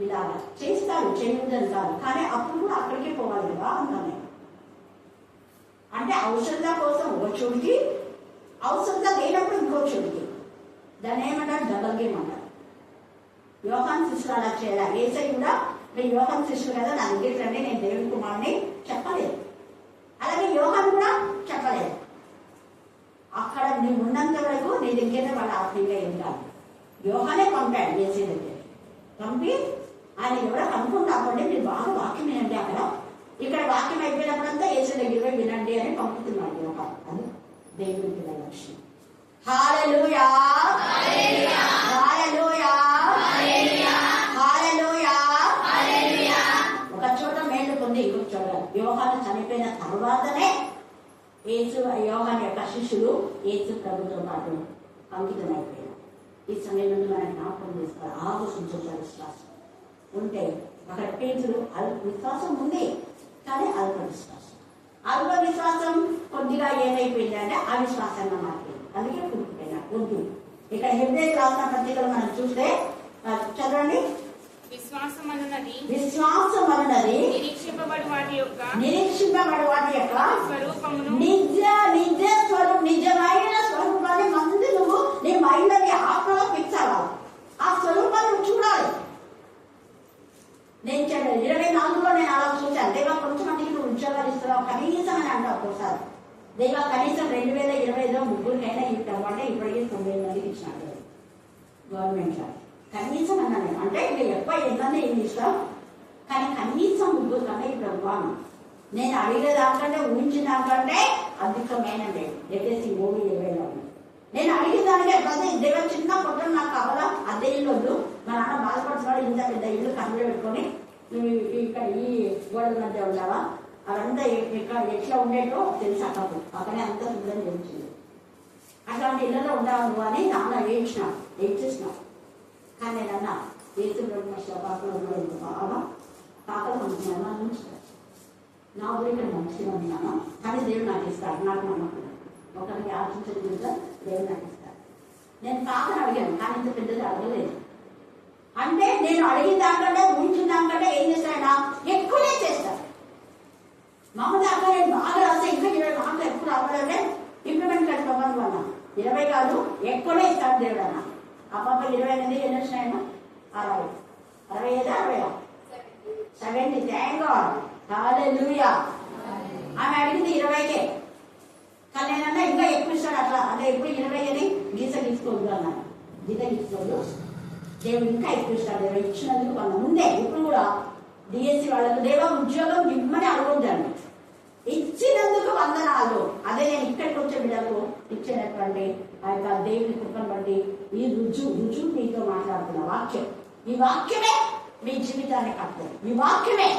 ఇలాగా చేస్తారు, చేయొద్దని కాదు. కానీ అప్పుడు కూడా అక్కడికే పోవాలి కదా అంటాను. అంటే ఔషధ కోసం ఒక చోటికి, ఔషధ లేనప్పుడు ఇంకో చోటికి. దాన్ని ఏమంటారు? డబల్ గేమ్ అంటారు. యోహాను శిష్యులు అలా చేయాలి. ఏసై కూడా నేను యోహాను శిష్యులు కదా, నా దగ్గరికి రండి, నేను దేవుని కుమారుని చెప్పలేదు. అలాగే యోహాను కూడా చెప్పలేదు. అక్కడ నువ్వు ఉన్నంత వరకు నీ దగ్గర వాళ్ళు ఆత్మీయంగా ఏం కాదు. యోహానే పంపాడు ఏసై దగ్గర. పంపి ఆయన ఎవరో కనుక్కుంటామండి, మీరు బాగా వాక్యం వినండి. అక్కడ ఇక్కడ వాక్యం అయిపోయినప్పుడంతా ఏసై దగ్గర వినండి అని పంపుతున్నాడు యోహాను. అది దేవుని పిల్లల లక్ష్యం. హల్లెలూయా, హల్లెలూయా, హల్లెలూయా, హల్లెలూయా. ఒక చోట మేలు పొంది ఇంకొక చోట యోహాను చనిపోయిన తర్వాతనే యోహాను యొక్క శిష్యులు యేసు ప్రభుతో పాటు అంకితమైపోయారు. ఈ సమయంలో మనం జ్ఞాపకం చేసుకోవాలి. ఆలోచించాలి. విశ్వాసం ఉంటే అక్కడ పేతురు విశ్వాసం ఉంది, కానీ అల్ప విశ్వాసం కొద్దిగా ఏమైపోయిందంటే అవిశ్వాసంగా మారిపోయింది. అందుకే పుట్టిపోయినా వద్దు. ఇక్కడ హెబ్రేయులకు రాసిన పత్రికలు మనం చూస్తే చదవండి. విశ్వాసం అన్నది నిరీక్షింపబడు వాటి యొక్క స్వరూపమును నిజమైన స్వరూపాన్ని మంది నువ్వు నీ మైండ్ నీ ఆత్మలో ఫిక్స్ అవ్వాలి. ఆ స్వరూపాన్ని నువ్వు చూడాలి. నేను 24లో నేను అలా చూశాను. దేవా కొంతమందికి నువ్వు ఉద్యోగాలు ఇస్తున్నావు కనీసం అని అంటావు. ఒకసారి దేవా కనీసం 2025లో ముగ్గురికైనా ఇస్తామంటే ఇప్పటికీ 9 మందికి ఇచ్చినాడు గవర్నమెంట్ జాబ్. కనీసం అన్నా నేను అంటే ఇంకా ఎక్కువ ఎన్నో ఏమి ఇస్తాం, కానీ కనీసం ముగ్గురు కన్నా ఇప్పుడు అవ్వాను. నేను అడిగేదానికంటే ఊహించినాకంటే అధికమైన ఎగేసి 3-20 నేను అడిగేదానికే ప్రతి దేవ చిన్న పొట్టలు నాకు కావాలా, అద్దె ఇల్లు వద్దు, మా నాన్న బాధపడుతున్నాడు, ఇంత పెద్ద ఇల్లు కన్నులు పెట్టుకొని ఇక్కడ ఈ గోడల మధ్య ఉన్నావా, అదంతా ఎట్లా ఉండేటో తెలుసు. అక్కకు పక్కనే అంతా శుభ్రం చేయించింది. అట్లాంటి ఇళ్ళలో ఉండవు అని నాన్న ఏడ్చేసినాం. కానీ నేనన్నా ఏసు పాకలు బాగా పాకలు పంపుతున్నాను నా నుంచి నా ఊరికి మంచిగా ఉన్నాను. కానీ దేవుడు నాకు ఇస్తాడు. నాకు నమ్మకం ఒకరికి ఆశించడం కూడా దేవుడు నాకు ఇస్తాడు. నేను పాకను అడిగాను, కానీ ఇంత పెద్దది అడగలేదు. అంటే నేను అడిగిన దానికంటే ఊహించిన దానికంటే ఏం చేస్తాడా ఎక్కువనే చేస్తాడు. మామూలు అక్కడ నేను బాగా రాస్తే ఇంకా 20 మార్కులు ఎక్కువ రావాలంటే ఇంప్లిమెంట్ కట్టుకోమని అన్నా. 20 కాదు ఎక్కువనే ఇస్తాడు దేవుడు అన్న. ఆ పాప 28 ఎన్ని వచ్చినాయన్నా? 60, 65, 70. థ్యాంక్ గాడ్, హల్లెలూయా. ఆమె అడిగింది 20కే, కానీ నేనన్నా ఇంకా ఎక్కువ ఇస్తాడు. అట్లా అంటే ఎప్పుడు 20 అని గీసుకోవద్దు అన్నాను. గీసుకోవద్దు, దేవుడు ఇంకా ఎక్కువ ఇస్తాడు. దేవుడు ఇచ్చినందుకు వాళ్ళ ముందే ఇప్పుడు కూడా డిఎస్సి వాళ్ళకు దేవ ఉద్యోగం ఇమ్మని అడగొద్దండి, ఇచ్చినందుకు వందనాలు. అదే నేను ఇక్కడికి వచ్చే బిడ్డకు ఇచ్చినటువంటి ఆ యొక్క దేవుని కృపను బట్టి ఈ రుజువు మీతో మాట్లాడుతున్న వాక్యం, ఈ వాక్యమే మీ జీవితాన్ని కట్టదు. ఈ వాక్యమే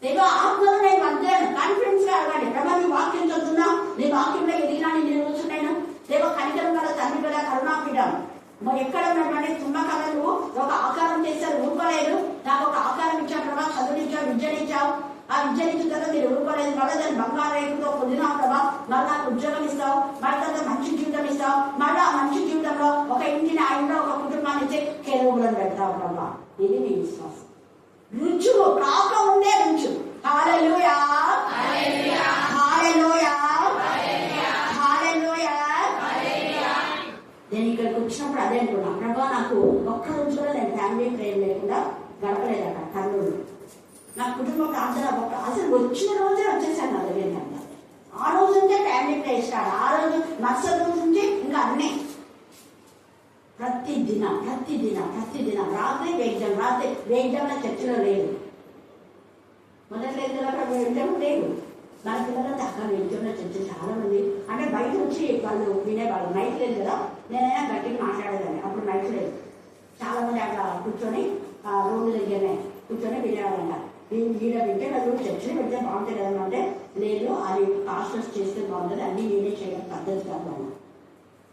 దేవ ఆత్మలో నేను అధ్యయనం కాన్ఫిడెన్స్ గా అడగండి. ప్రభా నీ వాక్యం చదువుతున్నా, నీ వాక్యంలో ఎదిగినా నేను కూర్చున్నాను. దేవ కనికరం గల తండ్రి గల కరుణాపీఠం ఎక్కడ ఉన్నటువంటి తుంభకళలు ఒక ఆకారం చేశారు, ఊరుకోలేదు. నాకు ఒక ఆకారం ఇచ్చావు ప్రభా, చదువునిచ్చావు, విద్యనిచ్చావు. ఆ విద్యనిచ్చిన తర్వాత మీరు ఊరుకోలేదు. మళ్ళీ దాన్ని బంగారు రేపుతో పొందినావు ప్రభా, మళ్ళీ నాకు ఉద్యోగం ఇస్తావు, మళ్ళీ తర్వాత మంచి జీవితం ఇస్తావు. మళ్ళీ ఆ మంచి జీవితంలో ఒక ఇంటిని, ఆ ఇంట్లో ఒక కుటుంబాన్ని ఇచ్చి కేరువులను పెడతావు ప్రభా. ఇది నీ విశ్వాసం. రుజువు కాక ఉండే రుజువు. హల్లెలూయా, హల్లెలూయా, హల్లెలూయా, హల్లెలూయా. నేను ఇక్కడికి వచ్చినప్పుడు అదే అనుకున్నాను, ప్రభా నాకు ఒక్క రోజు కూడా నేను ఫ్యామిలీ ప్రేయర్ లేకుండా గడపలేదట కర్నూలు. నా కుటుంబ ప్రార్థన అసలు వచ్చిన రోజే వచ్చేసాను నా దగ్గర. ఆ రోజు నుంచే ఫ్యామిలీ ప్రేయర్ స్టార్ట్. ఆ రోజు మరుసటి రోజు నుంచి ఇంకా అన్నీ ప్రతిదినం రాత్రి వేగ్జామ్ చర్చిలో లేదు. మొదటి వేగ్జామ్ లేదు. మన పిల్లలంతా అక్కడ వేగ్జామ్లో చర్చ చాలా మంది అంటే బయట వచ్చి వాళ్ళు వినేవాళ్ళు. నైట్ లేదు కదా, నేనైనా గట్టిగా మాట్లాడేదాన్ని. అప్పుడు నైట్ లేదు. చాలా మంది అక్కడ కూర్చొని రోడ్డు దగ్గరనే కూర్చొని వినేవాళ్ళంట. ఈడ వింటే వాళ్ళు చర్చలు పెడితే బాగుంటుంది కదా అంటే, లేదు అది పాస్టర్స్ చేస్తే బాగుంటుంది, అన్నీ నేనే చేయడం పద్ధతి కాదు.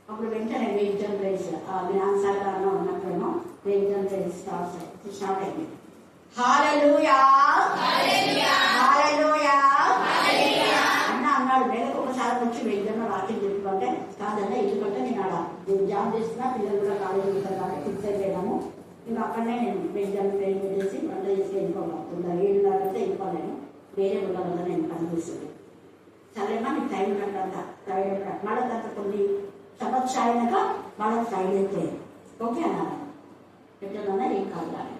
అప్పుడు వెంటనే వేగ్జామ్ ప్రైజ్ వినాన్సాగర్ ఉన్నప్పుడేమో వేగ్జామ్ ప్రైజ్ స్టార్ట్ అయింది. హల్లెలూయా హల్లెలూయా అన్న అన్నాడు. నెలకు ఒకసారి వచ్చి వేగ్జామ్లో వాక్యం చెప్పుకుంటే కాదన్నా, ఎందుకంటే నేను ఆడ జాబ్ చేస్తున్నా, పిల్లలు కూడా కాలేజీ వెళ్తారు కాబట్టి ఫిక్స్ అయిపోయాము. ఇంకా అక్కడనే నేను వేగ్జామ్ ట్రైన్ పెట్టేసి వంట చేసి వెళ్ళిపోవాలి. 7:30 వెళ్ళిపోలేను, వేరే ఉండాలని నేను కనిపిస్తుంది. సరేమ్మా నీకు టైం కట్టంత ఫ్రైడే మళ్ళీ తర్వాత కొన్ని సంవత్సరాలక వాళ్ళకి ఫ్రైడే ప్రేయర్ ఓకే అన్నారు. ఎట్లన్నా ఏం కాదు కానీ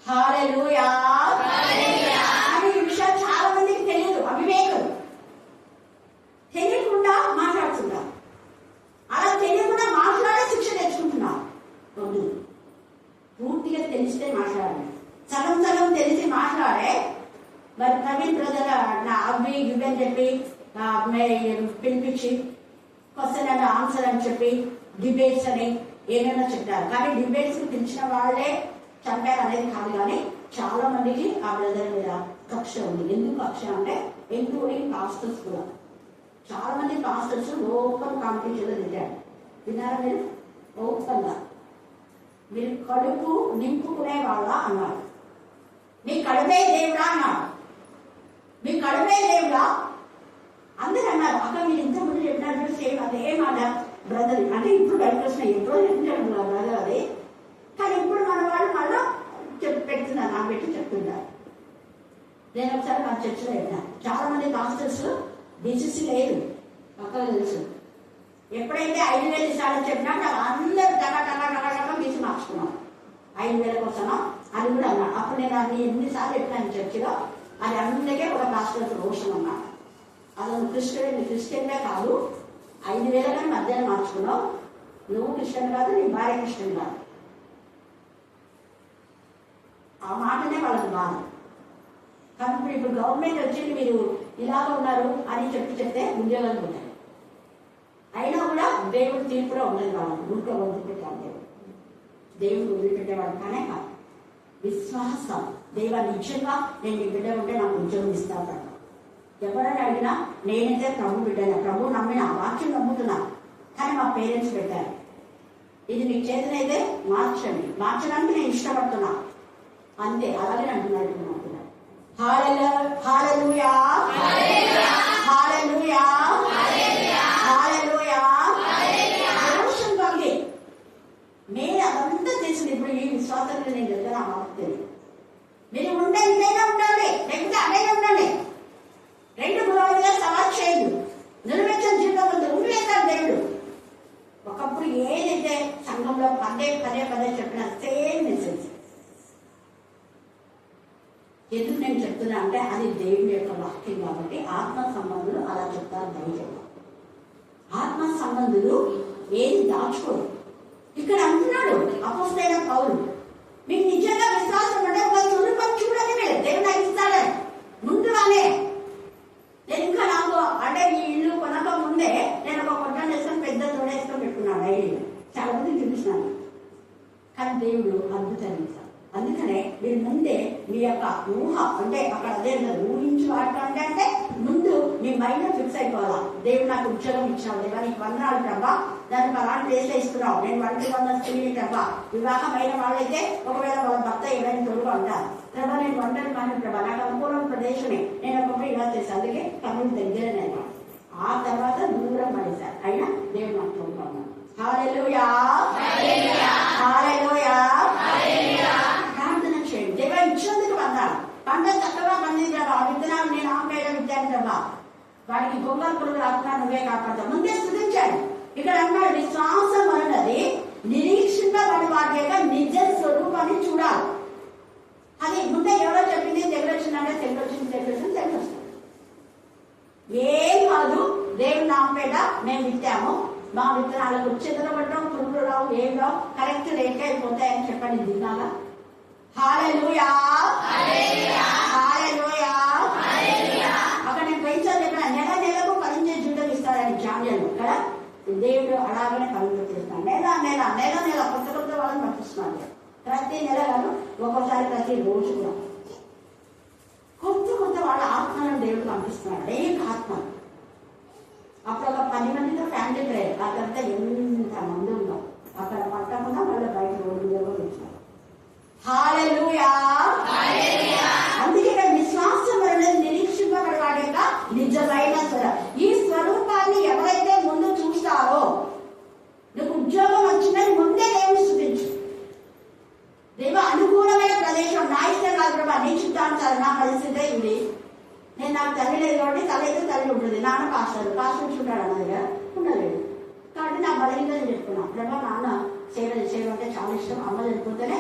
హల్లెలూయా అని ఈ విషయం చాలా మందికి తెలియదు. అవివేకం తెలియకుండా మాట్లాడుతున్నారు. అలా తెలియకుండా మాట్లాడే శిక్ష తెచ్చుకుంటున్నారు. వద్దు, పూర్తిగా తెలిస్తే మాట్లాడాలి. సగం తెలిసి మాట్లాడే మరి ప్రవీణ్ బ్రదర్ నా అవి ఇవని చెప్పి పిలిపించి క్వశ్చన్ అండ్ ఆన్సర్ అని చెప్పి డిబేట్స్ అని ఏమైనా చెప్పారు. కానీ డిబేట్స్ పిలిచిన వాళ్ళే చంపారు అనేది కాదు. కానీ చాలా మందికి ఆ బ్రదర్ మీద కక్ష ఉంది. ఎందుకు కక్ష అంటే ఇంక్లూడింగ్ పాస్టర్స్ కూడా. చాలా మంది పాస్టర్స్ ఓపెన్ కాంపిటీషన్లో దిగారు. విన్నారా మీరు? ఓపెన్గా మీరు కడుపు నింపుకునే వాళ్ళ అన్నారు. మీ కడుపే దేవుడా అన్నాడు. మీ కడుపే దేవుడా అందరూ అన్నారు. అక్కడ మీరు ఇంతకుముందు చెప్పినట్టు సేమ్ అదే మాట బ్రదర్ అంటే ఇప్పుడు బయటకొచ్చిన ఎప్పుడో చెప్పించాడు బ్రదర్ అది. కానీ ఇప్పుడు మన వాళ్ళు మళ్ళా పెడుతున్నారు, నాకు పెట్టి చెప్తున్నారు. నేను ఒకసారి మా చర్చలో వెళ్ళాను. చాలా మంది పాస్టర్స్ డిసిసి లేదు, పక్కన తెలుసు. ఎప్పుడైతే 5,000 ఇస్తాడని చెప్పినా అందరూ టగా తీసి మార్చుకున్నాం. 5,000 కోసమా అది కూడా అన్నాడు. అప్పుడు నేను అది ఎన్నిసార్లు చెప్పినాను చర్చిలో. అది అందుకే ఒక పాస్టర్ రోషన్ అన్నాడు. అతను క్రిస్టియన్గా కాదు, 5,000 కానీ మధ్యాహ్నం మార్చుకున్నావు. నువ్వు క్రిస్టియన్ కాదు, నీ భార్య క్రిస్టియన్ కాదు. ఆ మాటనే వాళ్ళకి బాధ. కానీ ఇప్పుడు గవర్నమెంట్ వచ్చి మీరు ఇలాగ ఉన్నారు అని చెప్తే ఉద్యోగాలు ఉంటాయి. అయినా కూడా దేవుడు తీర్పులో ఉండదు. వాళ్ళని ఊరికే వదిలిపెట్టాలి. దేవుడు వదిలిపెట్టేవాడు కానే కాదు. విశ్వాసం దేవా నిజంగా నేను నీ బిడ్డ ఉంటే నాకు ఉద్యోగం ఇస్తాను. ఎవరైనా అడిగినా నేనైతే ప్రభు బిడ్డనా, ప్రభు నమ్మిన వాక్యం నమ్ముతున్నా, కానీ మా పేరెంట్స్ పెట్టారు. ఇది నీ చేతనైతే మార్చడానికి నేను ఇష్టపడుతున్నా అంతే. అలాగే అంటున్నాడు. హల్లెలూయా హల్లెలూయా హల్లెలూయా రోషం కలిగి మీరు అదంతా తెలిసింది. ఇప్పుడు ఈ విశ్వాసాన్ని నేను చెప్తాను, ఆ మాట తెలియదు. మీరు ఉండే ఇదైనా ఉండాలి, లేకపోతే అదైనా ఉండాలి. 2 గుణాలుగా సవాల్ చేయదు. నిలబెచ్చిన జీవితం ఉండలేతాడు దేవుడు. ఒకప్పుడు ఏదైతే సంఘంలో పదే చెప్పిన సేమ్ మెసేజ్. ఎందుకు నేను చెప్తున్నా అంటే అది దేవుడి యొక్క వాక్యం కాబట్టి. ఆత్మ సంబంధులు అలా చెప్తారు ధైర్యంగా. ఆత్మ సంబంధులు ఏది దాచుకోరు. ఇక్కడ అంటున్నాడు అపోస్తలుడైన పౌలు, మీకు నిజంగా విశ్వాసం ఉంటే ఒక చురుకొని చూడండి, మీరు దేవుడు నాకు ఇస్తాడు ముందుగానే. నేను ఇంకా నాకు అంటే ఈ ఇల్లు కొనక ముందే నేను ఒక కొట్టం వేసుకొని పెద్ద తోడేసుకొని పెట్టుకున్నాను. డైరీలో చాలా మంది చూపిస్తున్నాను. కానీ దేవుడు అద్భుతాన్ని ఇస్తాడు. అందుకనే మీరు ముందే మీ యొక్క ఊహ అంటే అక్కడ అదే ఊహించి వాడటం అంటే ముందు మీ మైండ్ లో ఫిక్స్ అయిపోవాలా. దేవుడు నాకు ఉద్యోగం ఇచ్చావు, దేవా నీకు వందనాలు ప్రభా, దానికి అలాంటి ప్లేస్ ఇస్తున్నావు, నేను 1 స్త్రీని ప్రభా. వివాహమైన వాళ్ళైతే ఒకవేళ వాళ్ళ భర్త ఏమైనా తోడుగా ఉంటారు ప్రభా, నేను వంటలు కానీ ప్రభా నాకు అనుకూలం ప్రదేశమే, నేను ఒకప్పుడు ఇలా చేశాను. అందుకే కర్నూలు దగ్గరనే. ఆ తర్వాత దూరం పడేశారు, అయినా దేవుడు నాకు తోడుగా ఉన్నాను. హల్లెలూయా హల్లెలూయా. ప్రార్థన చేయండి. దేవా ఇచ్చినందుకు వందాలు. పంట చక్కగా పండింది ప్రభా, విత్తనాలు నేను ఆంపేయడం విద్యాను ప్రభా, వాడికి గొంగళ పురుగు రాకుండా నువ్వే కాపాడతావు. ముందే స్థుతించాడు. ఇక్కడ అన్నాడు విశ్వాసం వలన అయిపోతుంది, వాళ్ళకు చెదరబడడం, పురుగులు రావు, ఏం రావు, కరెక్ట్ రేట్ అయిపోతాయని చెప్పండి. దినాలా హల్లెలూయా హల్లెలూయా. అక్కడ నేను పెంచాలి చెప్పిన నెల నెలకు 15 జూటలు ఇస్తాడని జాన్యులు కదా. దేవుడు అలాగనే పనులు చేస్తాడు. నెల నెల నెల నెల కొత్త కొత్త వాళ్ళని పంపిస్తున్నాడు. ప్రతి నెల కాదు, ఒక్కోసారి ప్రతి రోజు కూడా కొత్త కొత్త వాళ్ళ ఆత్మలను దేవుడు పంపిస్తున్నాడు. అనేక ఆత్మలు. అప్పుడు ఒక 10 మందితో ఫ్యామిలీ ప్రేయర్. ఆ తర్వాత ఎంత మంది ఉన్నాం అక్కడ పట్టకుండా మళ్ళీ బయట రోడ్డు మీద కూడా వచ్చారు. హల్లెలూయా. అందుకే విశ్వాసం అనేది నిరీక్షింపబడి వాడి యొక్క నిజమైన స్వరం. ఈ స్వరూపాన్ని ఎవరైతే ముందు చూస్తారో, నీకు ఉద్యోగం వచ్చిందని ముందే దేవుని స్తుతించు. దేవ అనుకూలమైన ప్రదేశం నా ఇష్టం కాదు ప్రభా, నీ చిత్తానుసారం నా పరిస్థితే ఇది. నేను నాకు తల్లి లేదు కాబట్టి తల్లి ఉంటుంది. నాన్న పాస్టర్ చూడాడు అన్న దగ్గర ఉండలేదు కాబట్టి నా బలహీనత చెప్పుకున్నాను. ప్రభా నాన్న సేవ అంటే చాలా ఇష్టం. అమ్మ చనిపోతేనే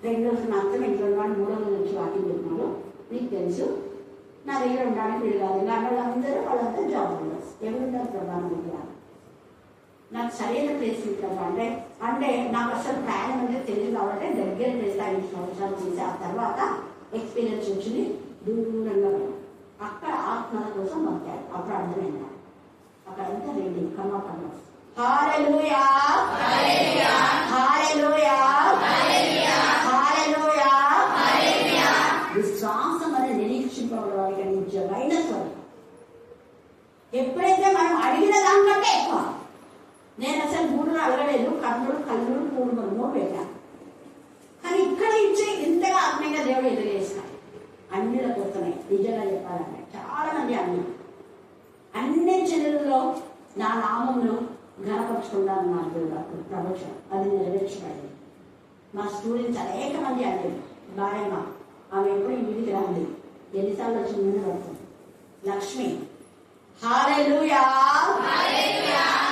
2 రోజులు మాత్రం ఇంట్లో వాడు 3వ రోజు నుంచి వాకింగ్ చెప్తున్నాడు. నీకు తెలుసు నా దగ్గర ఉండడానికి వీలు కాదు. ఇంకా వాళ్ళందరూ జాబ్ ఉండదు. ఎవరుంటారు ప్రభా నా దగ్గర? నాకు సరైన ప్లేస్ ఇస్తాను అంటే నాకు అసలు ప్రయాణం అంటే తెలియదు కాబట్టి దగ్గర ప్లేస్ 5 సంవత్సరాలు చేసి ఆ తర్వాత ఎక్స్పీరియన్స్ వచ్చింది. దూరంగా అక్కడ ఆత్మల కోసం పంపారు. అప్పుడు అర్థమైంది అక్కడంతా రెడీ కన్నా. హల్లెలూయా హల్లెలూయా హల్లెలూయా. విశ్వాసం అనే నిరీక్షింపబడే వారికి నిజమైన స్వరం. ఎప్పుడైతే మనం అడిగిన దానికంటే ఎక్కువ. నేను అసలు 3 అడగలేదు, కన్నులు కళ్ళు 3 పెట్టాను. కానీ ఇక్కడ ఇచ్చే ఇంతగా ఆత్మీయంగా దేవుడు ఎదురేసినాడు. అన్నిల పోతున్నాయి. నిజంగా చెప్పాలంటే చాలా మంది అన్ని చెల్లెల్లో నా నామమును ఘనపరుచుకున్నాను. నా దేవుడు ప్రవచనం అది నెరవేర్చబడింది. మా స్టూడెంట్స్ అనేక మంది అనేది భార్యమ్మ ఆమె ఎప్పుడు ఇంటికి రాంది. ఎన్నిసార్లు వచ్చి ముందు పడుతుంది లక్ష్మి. హల్లెలూయా.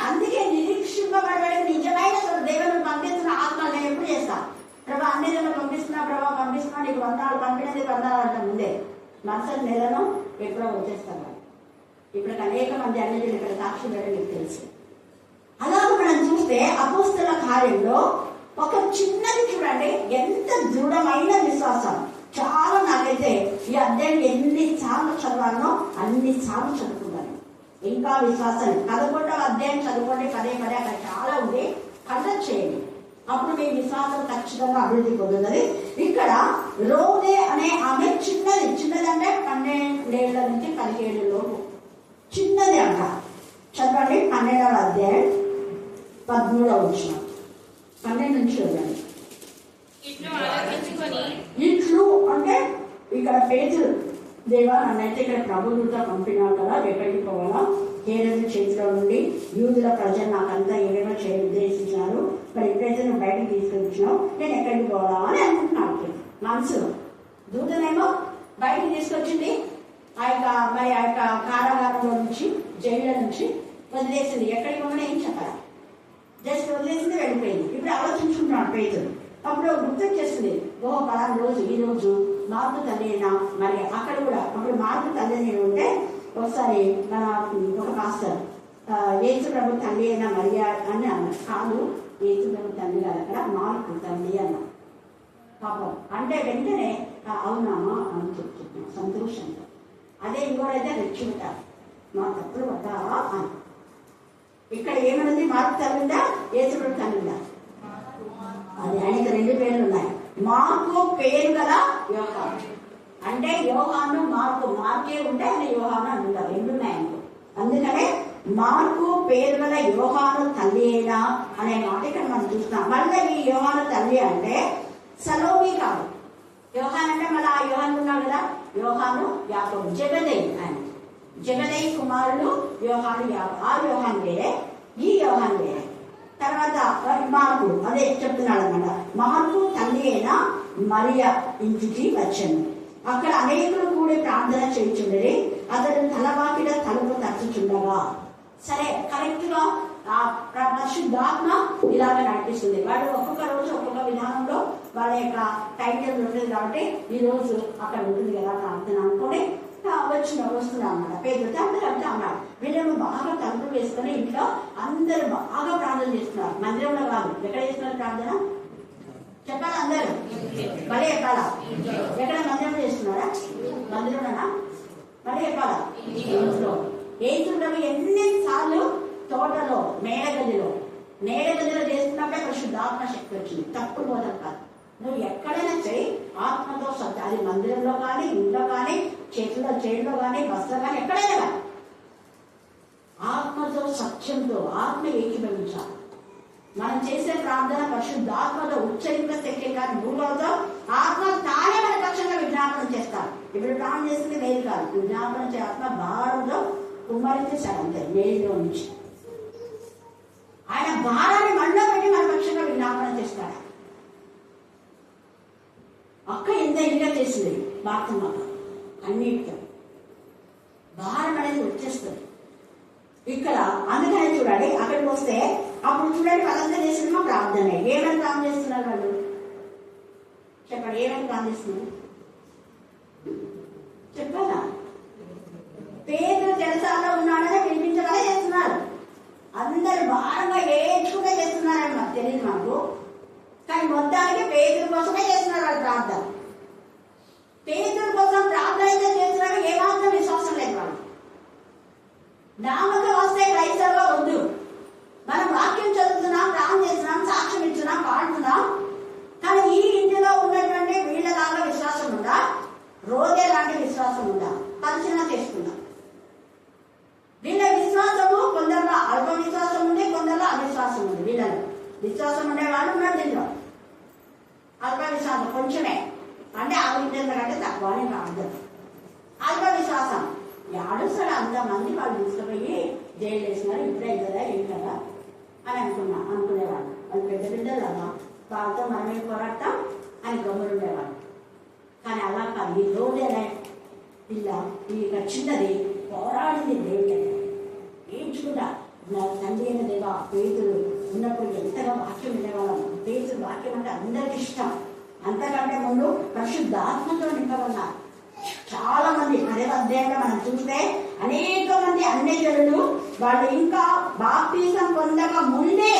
అందుకే నిరీక్షింపబడే నిజమైన దేవుడు పంపిస్తున్న ఆత్మ నేను ఎప్పుడు చేస్తా ప్రభా, అన్ని నెలలు పంపిస్తున్నా నీకు 100 పంపినది 100 అంట ముందే. మరుసటి నెలను ఎప్పుడో వచ్చేస్తాను. ఇప్పుడు అనేక మంది అన్ని ఇక్కడ సాక్షి పెట్టడం మీకు తెలుసు. అలాగే మనం చూస్తే అపోస్తల కార్యంలో ఒక చిన్నది చూడండి, ఎంత దృఢమైన విశ్వాసం. చాలా నాకైతే ఈ అధ్యాయం ఎన్నిసార్లు చదవాలో అన్నిసార్లు చదువుకున్నాను. ఇంకా విశ్వాసం 11వ అధ్యాయం చదువుకోండి. పదే అక్కడ చాలా ఉంది. కండక్ట్ చేయండి. అప్పుడు మీ విశ్వాసం ఖచ్చితంగా అభివృద్ధి పొందుతుంది. ఇక్కడ రోదే అనే ఆమె చిన్నది అంటే 12 ఏళ్ల నుంచి 17 లోపు చిన్నది అంట. చదవండి 12వ అధ్యాయం 13వ వచనం. 12 నుంచి చదవండి. ఇట్లు అంటే ఇక్కడ పేతురు, దేవా నన్నైతే ఇక్కడ ప్రభువుతో పంపినావు కదా, ఎక్కడికి పోవాలా? హేరోదు చేతిలో నుండి యూదుల ప్రజలు నాకంతా ఏమేమో ఉద్దేశించారు. మరి ఎప్పుడైతే నువ్వు బయటకు తీసుకొచ్చినావు నేను ఎక్కడికి పోవాలా అని అనుకుంటున్నాను మనసులో. దూతనేమో బయటకు తీసుకొచ్చింది. ఆ యొక్క కారాగారంలో నుంచి, జైళ్ళ నుంచి వదిలేసింది. ఎక్కడికి పోవాలని ఏం చెప్పాలి, జస్ట్ వదిలేసింది, వెళ్ళిపోయింది. ఇప్పుడు ఆలోచించుకుంటున్నాడు పేతురు. అప్పుడు గుర్తు చేస్తుంది, పలానా రోజు ఈ రోజు మార్పు తల్లి అయినా మరి అక్కడ కూడా అప్పుడు మార్పు తల్లి అని ఉంటే ఒకసారి మన ఒక పాస్టర్ యేసు ప్రభు తల్లి అయినా మరియా అని అన్నారు. కాదు, యేసు ప్రభు తల్లి కాదు, అక్కడ మార్పు తల్లి అన్న పాపం అంటే వెంటనే అవునా అని చెప్తున్నాం సంతోషంగా. అదే ఇంకోడైతే రెచ్చుకుంటారు, మా తప్పులు పడ్డా అని. ఇక్కడ ఏమన్నది, మార్పు తల్లి ఉందా యేసు ప్రభు తల్లి ఉందా? అది ఆయనకి 2 పేర్లు ఉన్నాయి. మార్కు పేరు కదా యోహాను, అంటే యోహాను మార్కే ఉంటే ఆయన యోహాను అని ఉంటారు. 2 ఉన్నాయి అనుకో. అందుకనే మార్కు పేరు గల యోహాను తల్లి అయినా అనే మాట ఇక్కడ మనం చూస్తున్నాం. మళ్ళీ ఈ యోహాను తల్లి అంటే సలోమి కాదు. యోహాన్ అంటే మళ్ళీ ఆ యోహాను ఉన్నాడు కదా, యోహాను యాకోబు, జబెదయి ఆయన జబెదయి కుమారుడు యోహాను యాకోబు. ఆ యోహాను వేరే, ఈ యోహాను వేరే. తర్వాత మార్కు అదే చెప్తున్నాడు అనమాట. మార్కు తల్లి అయిన మరియా ఇంటికి వచ్చాను. అక్కడ అనేకులు కూడి ప్రార్థన చేయించుండేది. అతడు తలవాకిడ తలుపు తట్టుచుండగా. సరే, కరెక్ట్ గా పరిశుద్ధాత్మ ఇలాగ నడిపిస్తుంది. వాడు ఒక్కొక్క రోజు ఒక్కొక్క విధానంలో వాళ్ళ యొక్క టైం టేబుల్ ఉంటుంది. కాబట్టి ఈ రోజు అక్కడ ఉంటుంది కదా ప్రార్థన అనుకోని వస్తున్నా అన్నమాట. పేదలతో అందరూ అంతా అన్నారు. వీళ్ళను బాగా తలుపులు వేసుకొని ఇంట్లో అందరూ బాగా ప్రార్థన చేస్తున్నారు. మందిరంలో కాదు, ఎక్కడ చేస్తున్నారు ప్రార్థన చెప్పాలి అందరూ మళ్ళీ చెప్పాలా? ఎక్కడ మందిరంలో చేస్తున్నారా? మందిరంలోనా? మళ్ళీ చెప్పాలా? ఇంట్లో. ఏసుప్రభు ఎన్నిసార్లు తోటలో మేడగదిలో చేస్తున్నప్పుడే పరిశుద్ధాత్మ శక్తి వచ్చింది. తప్పుడు బోధన కాదు. నువ్వు ఎక్కడైనా చేయి ఆత్మతో సత్య, అది మందిరంలో కానీ, ఇంట్లో కానీ, చేతిలో కానీ, బస్సులో కానీ, ఎక్కడైనా కానీ ఆత్మతో సత్యంతో ఆత్మ ఏకీభవించాలి. మనం చేసే ప్రార్థన పరిశుద్ధాత్మతో ఉచ్చరింప శక్తి కానీ మూలతో ఆత్మ తానే మన పక్షంగా విజ్ఞాపనం చేస్తాడు. ఇప్పుడు ప్రాణం చేస్తుంది లేదు కాదు, విజ్ఞాపనం చే ఆత్మ భారంలో కుమ్మరించేశాడు అంతే మేలులో నుంచి. ఆయన భారాన్ని మనలో పెట్టి మన పక్షంగా విజ్ఞాపనం చేస్తాడు. అక్క ఎంత ఇంకా చేసింది బాప్తమ్మ అన్నిటితో భారం అనేది వచ్చేస్తుంది ఇక్కడ. అందుకనే చూడండి అక్కడికి వస్తే అప్పుడు చూడండి వాళ్ళంతా చేసిన ప్రార్థన. ఏమని ప్రార్థన చేస్తున్నారు వాళ్ళు చెప్పండి? ఏమని ప్రార్థన చేస్తున్నారు చెప్పాలా? పేదలు జలసాల్లో ఉన్నాడని వినిపించగానే చేస్తున్నారు. అందరు భారంగా ఏడ్చుకుంటే చేస్తున్నారని మాకు తెలియదు మాకు, కానీ మొత్తానికి పేదల కోసమే చేస్తున్నారు వాళ్ళు ప్రార్థన. పేదల కోసం ప్రార్థన అయితే చేస్తున్నారు, ఏమాత్రం విశ్వాసం లేదు వాళ్ళు. నామక వస్తే క్రైస్తవుగా వద్దు. మనం వాక్యం చదువుతున్నాం, ప్రార్థన చేస్తున్నాం, సాక్ష్యం ఇస్తున్నాం, పాడుతున్నాం, కానీ ఈ ఇంటిలో ఉన్నటువంటి వీళ్ళలాగా విశ్వాసం ఉందా? రోజే లాంటి విశ్వాసం ఉందా? పరిశీలన చేసుకుందాం. వీళ్ళ విశ్వాసము కొందరిలో అల్ప విశ్వాసం ఉంది, కొందరిలో అవిశ్వాసం ఉంది. వీళ్ళలో విశ్వాసం ఉండేవాళ్ళు ఉన్నారు, దీంట్లో అల్ప విశ్వాసం కొంచెమే, అంటే ఆ ఇంటి కంటే తక్కువ అని కాదు. అల్ప విశ్వాసం ఏడుస్తాడు అంతమంది వాళ్ళు తీసుకుపోయి జైలు వేసినారు, ఇప్పుడే కదా ఏం కదా అని అనుకునేవాళ్ళు. వాళ్ళు పెద్ద బిడ్డలు కదా, వాళ్ళతో మనమే పోరాడతాం అని గమ్మునుండేవాళ్ళు. కానీ అలా కాదు. ఈ రోజే పిల్ల ఇక చిన్నది పోరాడింది దేవుడు ఏడ్చుకుంటా. నా తండ్రి అయిన దేవా పేతులు ఉన్నప్పుడు ఎంతగా వాక్యం వినేవాళ్ళం. పేతులు వాక్యం అంటే అందరికి ఇష్టం. అంతకంటే ముందు పరిశుద్ధాత్మతో నింపబడినారు చాలా మంది. అదే అధ్యాయంలో మనం చూస్తే అనేక మంది అన్యజనులు వాళ్ళు ఇంకా బాప్తీసం పొందక ముందే,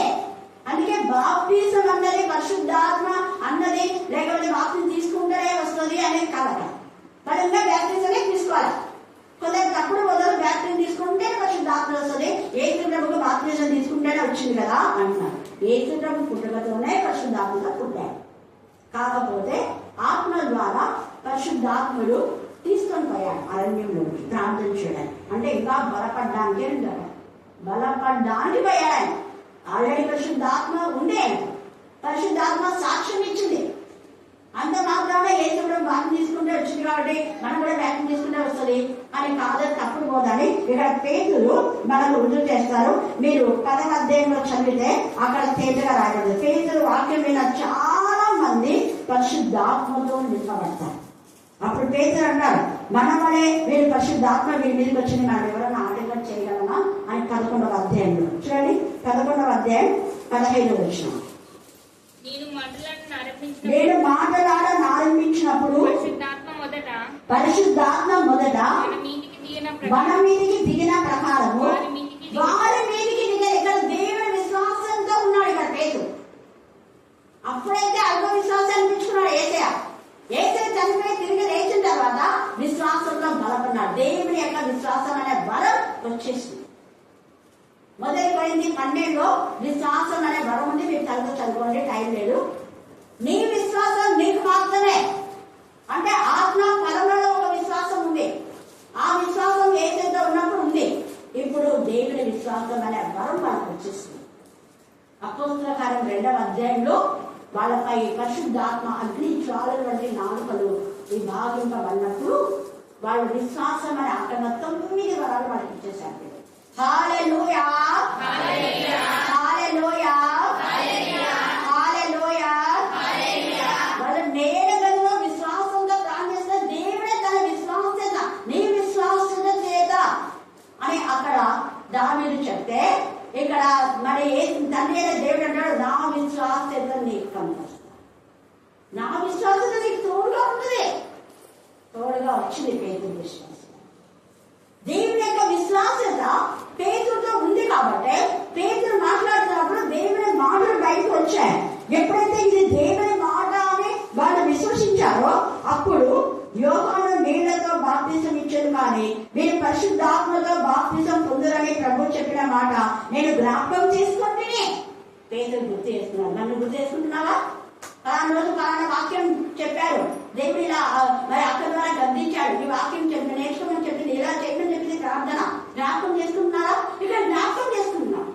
అందుకే బాప్తీసం అన్నది పరిశుద్ధాత్మ అన్నది లేకపోతే బాప్తీసం తీసుకుంటేనే వస్తుంది అనేది కలక. వాళ్ళు ఇంకా బాప్తీసమే తీసుకోవాలి. కొందరు తప్పుడు మొదలు బాప్తీసం తీసుకుంటే పరిశుద్ధాత్మ వస్తుంది. యేసు ప్రభువు బాప్తీసం తీసుకుంటేనే వచ్చింది కదా అంటున్నారు. యేసు ప్రభు పుట్టుకతోనే పరిశుద్ధాత్మగా పుట్టారు. కాకపోతే ఆత్మ ద్వారా పరిశుద్ధాత్ముడు తీసుకొని పోయాడు అరణ్యంలోకి ప్రార్థన చేయడానికి. అంటే ఇంకా బలపడ్డానికే ఉంటాడు, బలపడ్డానికి పోయాడు. ఆల్రెడీ పరిశుద్ధాత్మ ఉండే, పరిశుద్ధాత్మ సాక్ష్యం ఇచ్చింది. అంత మాత్రాన ఏసుడు బాధ్యత తీసుకుంటే వచ్చింది కాబట్టి మనం కూడా బాధ్యత తీసుకుంటే వస్తుంది అని కాదని తప్పుడు పోదని ఇక్కడ పేతులు మనకు రుజువు చేస్తారు. మీరు 10వ అధ్యాయంలో చదివితే అక్కడ తేజగా రాయబడింది. పేతులు వాక్యం మీద చాలా మంది పరిశుద్ధాత్మతో నింపబడతారు. అప్పుడు పేతులు అంటారు, మన వలే వీళ్ళు పరిశుద్ధాత్మ వీరి మీదకి వచ్చింది, మనం ఎవరైనా ఆటంకం చేయగలమా అని 11వ అధ్యాయంలో చూడండి. 11వ అధ్యాయం 15వ వచనం. నేను మాట్లాడాలనిపించినప్పుడు పరిశుద్ధాత్మ మొదట మన మీదికి దిగిన ప్రకారము వారి మీదికి దిగే. ఇక్కడ దేవుని విశ్వాసంతో ఉన్నాడు ఇక్కడ పేతురు. అప్పుడైతే అల్ప విశ్వాసం అనిపించుకున్నాడు ఏసయ్య. ఏసయ్య చనిపోయి తిరిగి లేచిన తర్వాత విశ్వాసంలో బలపడ్డాడు. దేవుని యొక్క విశ్వాసం అనే బలం వచ్చేసింది. మొదటి పోయింది 12లో విశ్వాసం అనే బలం ఉంది. మీరు చదువుకోండి, టైం లేదు. నీ విశ్వాసం నీకు మాత్రమే, అంటే ఆత్మ ఫలంలో ఒక విశ్వాసం ఉంది. ఆ విశ్వాసం ఏదైతే ఉన్నప్పుడు ఉంది. ఇప్పుడు దేవుని విశ్వాసం అనే వరం వాళ్ళకి వచ్చేస్తుంది. అపోస్తల కార్యం 2వ అధ్యాయంలో వాళ్ళపై పరిశుద్ధాత్మ అగ్ని జ్వాలల వంటి నాలుకలు విభాగింపబడినప్పుడు వాళ్ళు విశ్వాసం అనే అక్కడ 9 వరాలు వాళ్ళకి ఇచ్చేశారు. హల్లెలూయా, హల్లెలూయా, హల్లెలూయా, హల్లెలూయా. వాళ్ళ నేడగల్లో విశ్వాసంగా ప్రార్థిస్తే దేవుడే తన విశ్వాసత నీ విశ్వాసత చేత అని అక్కడ దావీదు చెప్తే, ఇక్కడ మరి తండ్రి అయిన దేవుడు అంటాడు, నా విశ్వాసత నీకు కనిపిస్తా, నా విశ్వాసత నీకు తోడుగా ఉంటుంది. తోడుగా వచ్చింది పేతురు విశ్వాసం. దేవుని యొక్క విశ్వాసత పేతురుతో ఉంది కాబట్టి ఎప్పుడైతే ఇది దేవుని మాట అని వాళ్ళు విశ్వసించారో అప్పుడు యోహాను నీళ్లతో బాప్తిజం ఇచ్చాడు, కానీ మీరు పరిశుద్ధాత్మతో బాప్తిజం పొందురని ప్రభు చెప్పిన మాట నేను జ్ఞాపకం చేసుకుంటేనే పేదలు గుర్తు చేసుకున్నాను. నన్ను గుర్తు చేసుకుంటున్నావా? పలానా రోజు పలానా వాక్యం చెప్పారు, దేవుడు ఇలా మరి అక్కడ ద్వారా గద్దించాడు, ఈ వాక్యం చెప్పి నేర్చుకోమని చెప్పింది, ఇలా చేయమని చెప్పింది ప్రార్థన. జ్ఞాపకం చేసుకుంటున్నారా? ఇక్కడ జ్ఞాపకం చేసుకుంటున్నాం.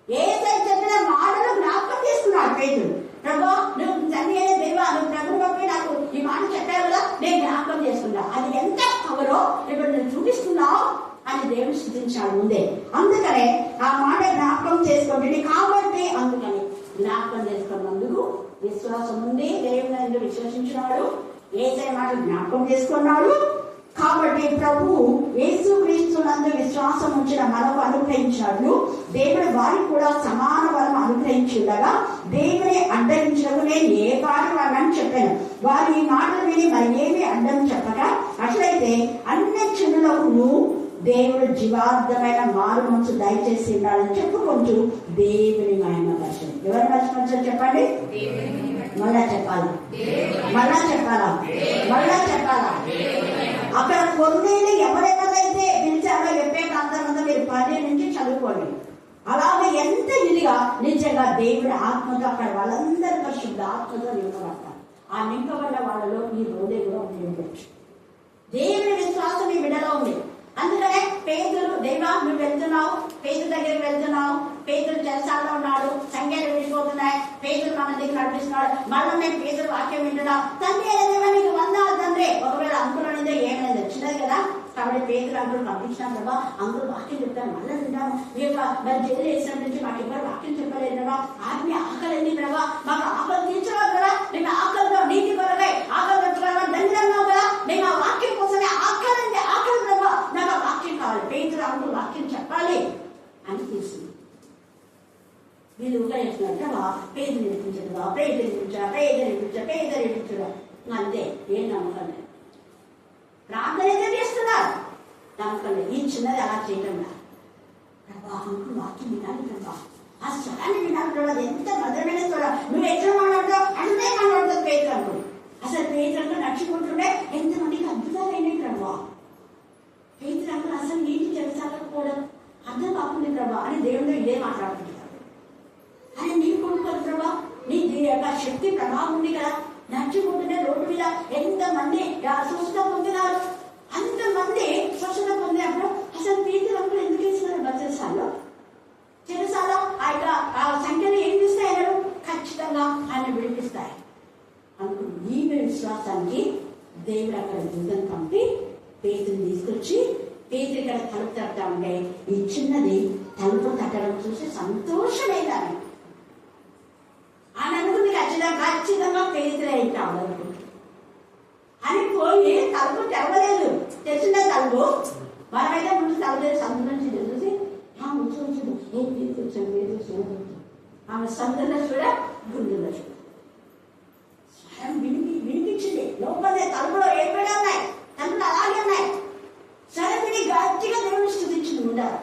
ఏసై చెప్పిన మాటలు జ్ఞాపకం చేసుకున్నాడు పేతురు. ప్రభు నువ్వు తండ్రి అయిన దేవా, నువ్వు ప్రభుని బట్టి నాకు ఈ మాట చెప్పావు కదా, నేను జ్ఞాపకం చేసుకున్నా. అది ఎంత పవరో ఇప్పుడు నువ్వు చూపిస్తున్నావు అని దేవుడు స్థుతించాడు ముందే. అందుకనే ఆ మాట జ్ఞాపకం చేసుకోండి కాబట్టి, అందుకని జ్ఞాపకం చేసుకున్నందుకు విశ్వాసం ఉంది. దేవుని విశ్వసించినాడు, ఏసై మాట జ్ఞాపకం చేసుకున్నాడు. కాబట్టి ప్రభు యేసుక్రీస్తునందు విశ్వాసం ఉంచిన మనకు అనుగ్రహించినట్లు దేవుడు వారికి కూడా సమాన వరం అనుగ్రహించుండగా దేవుని అడ్డగించడానికి నేను ఏ పాట వాడని చెప్పాను. వారు ఈ మాటలు విని మరి ఏమి అడ్డం చెప్పగా, అట్లయితే అన్ని చిన్నులకు దేవుడు జీవార్థమైన మారు మనసు దయచేసి ఉండాలని చెప్పుకుంటూ దేవుని మహిమ దర్శనం. ఎవరి మర్చిపోతారు చెప్పండి? మళ్ళా చెప్పాలా? మళ్ళా చెప్పాలా? మళ్ళా చెప్పాలా? అక్కడ కొన్నేళ్ళు ఎవరెవరైతే పిలిచారో చెప్పే ప్రాంతం మీరు 10 నుంచి చదువుకోండి. అలాగే ఎంత ఇదిగా నిజంగా దేవుడి ఆత్మతో అక్కడ వాళ్ళందరూ పరిశుద్ధ ఆత్మతో నింపబడతారు. ఆ నింపబడ్డ వాళ్ళలో ఈ రోజే కూడా ఉండవచ్చు. దేవుని విశ్వాసం ఈ బిడ్డలో ఉంది. అందుకనే పేదలు దేవా నువ్వు వెళ్తున్నావు, పేదల దగ్గరికి వెళ్తున్నావు, పేదలు జలసాల్లో ఉన్నాడు, సంఖ్యలు విడిపోతున్నాయి, పేదలు మన దగ్గర నడిపిస్తున్నాడు, మళ్ళీ మేము పేదలు వాక్యం వింటున్నాం. తండ్రి ఏదేమో నీకు వందాలు తండ్రి. ఒకవేళ అంకులు అనేది ఏమైనా వచ్చినది కదా, కాబట్టి పేదలు అంకులు పంపించినాం కదా, అంకులు వాక్యం చెప్తాను మళ్ళీ వింటాము. మీ యొక్క మరి జైలు వేసిన నుంచి మాకు ఎవరు వాక్యం చెప్పలేదు కదా, ఆత్మీయ ఆకలి ఉంది ప్రభా, మాకు ఆకలి తీర్చవాలి కదా, మేము ఆకలితో నీటి కొరకై ఆకలి పెట్టుకోవాలి దండిస్తున్నావు కదా, మేము ఆ వాక్యం కోసమే ఆకలి ప్రభా, నాకు ఆ వాక్యం కావాలి, పేదలు అంకులు వాక్యం చెప్పాలి అని తీసుకుంది. వీళ్ళు ఉపయోగిస్తున్నారు ప్రభా, పేదలు నేర్పించదుగా, పేదలు నేర్పించడా అంతే. ఏం నమ్మకం లేదు. ప్రార్థన అయితే చేస్తున్నారు, నమ్మకం లేదు. ఈ చిన్నది అలా చేయడం ప్రభా అంకులు వాక్యం వినాలి ప్రభా, ఆ స్వరాన్ని వినాలి ప్రభా, అది ఎంత మధురమైన స్వరం, నువ్వు ఎట్లా మాట్లాడతావు అంటే మాట్లాడుతుంది పేదలు అంకులు. అసలు పేదలంతా నడుచుకుంటుంటే ఎంతమందికి అద్భుతాలు అయినాయి ప్రభా. పేదలు అంకులు అసలు నీటి జలసాలకపోవడం అర్థం కాకుండా ప్రభా అని దేవుడు ఇదే మాట్లాడుతుంటారు. అని నీ కొడుకు ప్రభా, నీ యొక్క శక్తి ప్రభావం ఉంది కదా, నడుచుకుంటూనే రోడ్డు మీద ఎంతమంది స్వస్థ పొందినారు, అంతమంది స్వచ్ఛత పొందినప్పుడు అసలు పేదలందరూ ఎందుకు వేస్తున్నారు బచ్చసాల్లో చెరసాల ఆ యొక్క సంఖ్యను ఏం చేస్తాయి? ఖచ్చితంగా ఆయన విడిపిస్తాయి అనుకు. ఈ విశ్వాసానికి దేవుడు అక్కడ దూతను పంపి పేదలు తీసుకొచ్చి పేదలు ఇక్కడ తలుపు తట్టా ఉంటే ఈ చిన్నది తలుపు తట్టడం చూసి సంతోషమైందని ఆయన అనుకుంది. ఖచ్చితంగా పేదలే ఉంటాడు అనుకుంటుంది అని పోయి తలుపు తెరవలేదు. తెచ్చిన తలుపు మనమైతే ముందు తలలేదు, సందు నుంచి చూసి ముందు ఏం తీసుకొచ్చాను ఆమె సందులో చూడ గుండెలో చూడ స్వరం వినిపించింది. లోపలే తలుపులో ఏమైనా ఉన్నాయి, తలుపులు అలాగే ఉన్నాయి. సరే విని గట్టిగా దేవుని స్థుతించింది ఉండాలి.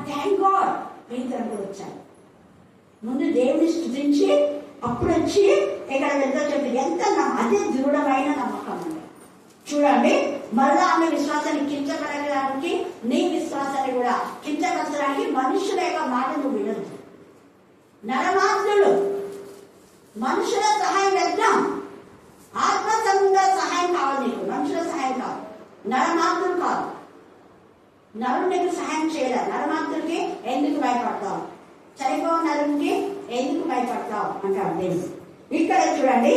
థ్యాంక్ గాడ్ పేదలు కూడా వచ్చారు. ముందు దేవుని స్థుతించి అప్పుడు వచ్చి ఇక్కడ వెళ్తా చెప్పి ఎంత అదే దృఢమైన నమ్మకం ఉంది. చూడండి, మళ్ళా ఆమె విశ్వాసాన్ని కించపరచడానికి, నీ విశ్వాసాన్ని కూడా కించపరచడానికి మనుషుల యొక్క మాట నువ్వు వినదు. నరమాత్రులు మనుషుల సహాయం వెళ్తాం, ఆత్మ సంబంధ సహాయం కావాలి నీకు. మనుషుల సహాయం కాదు, నరమాత్రులు కాదు. నరుడు నీకు సహాయం చేయలేదు. నరమాత్రుడికి ఎందుకు భయపడతావు, చనిపోయిన నరుడికి ఎందుకు భయపడతావు అంటాడు దేవుడు. ఇక్కడ చూడండి,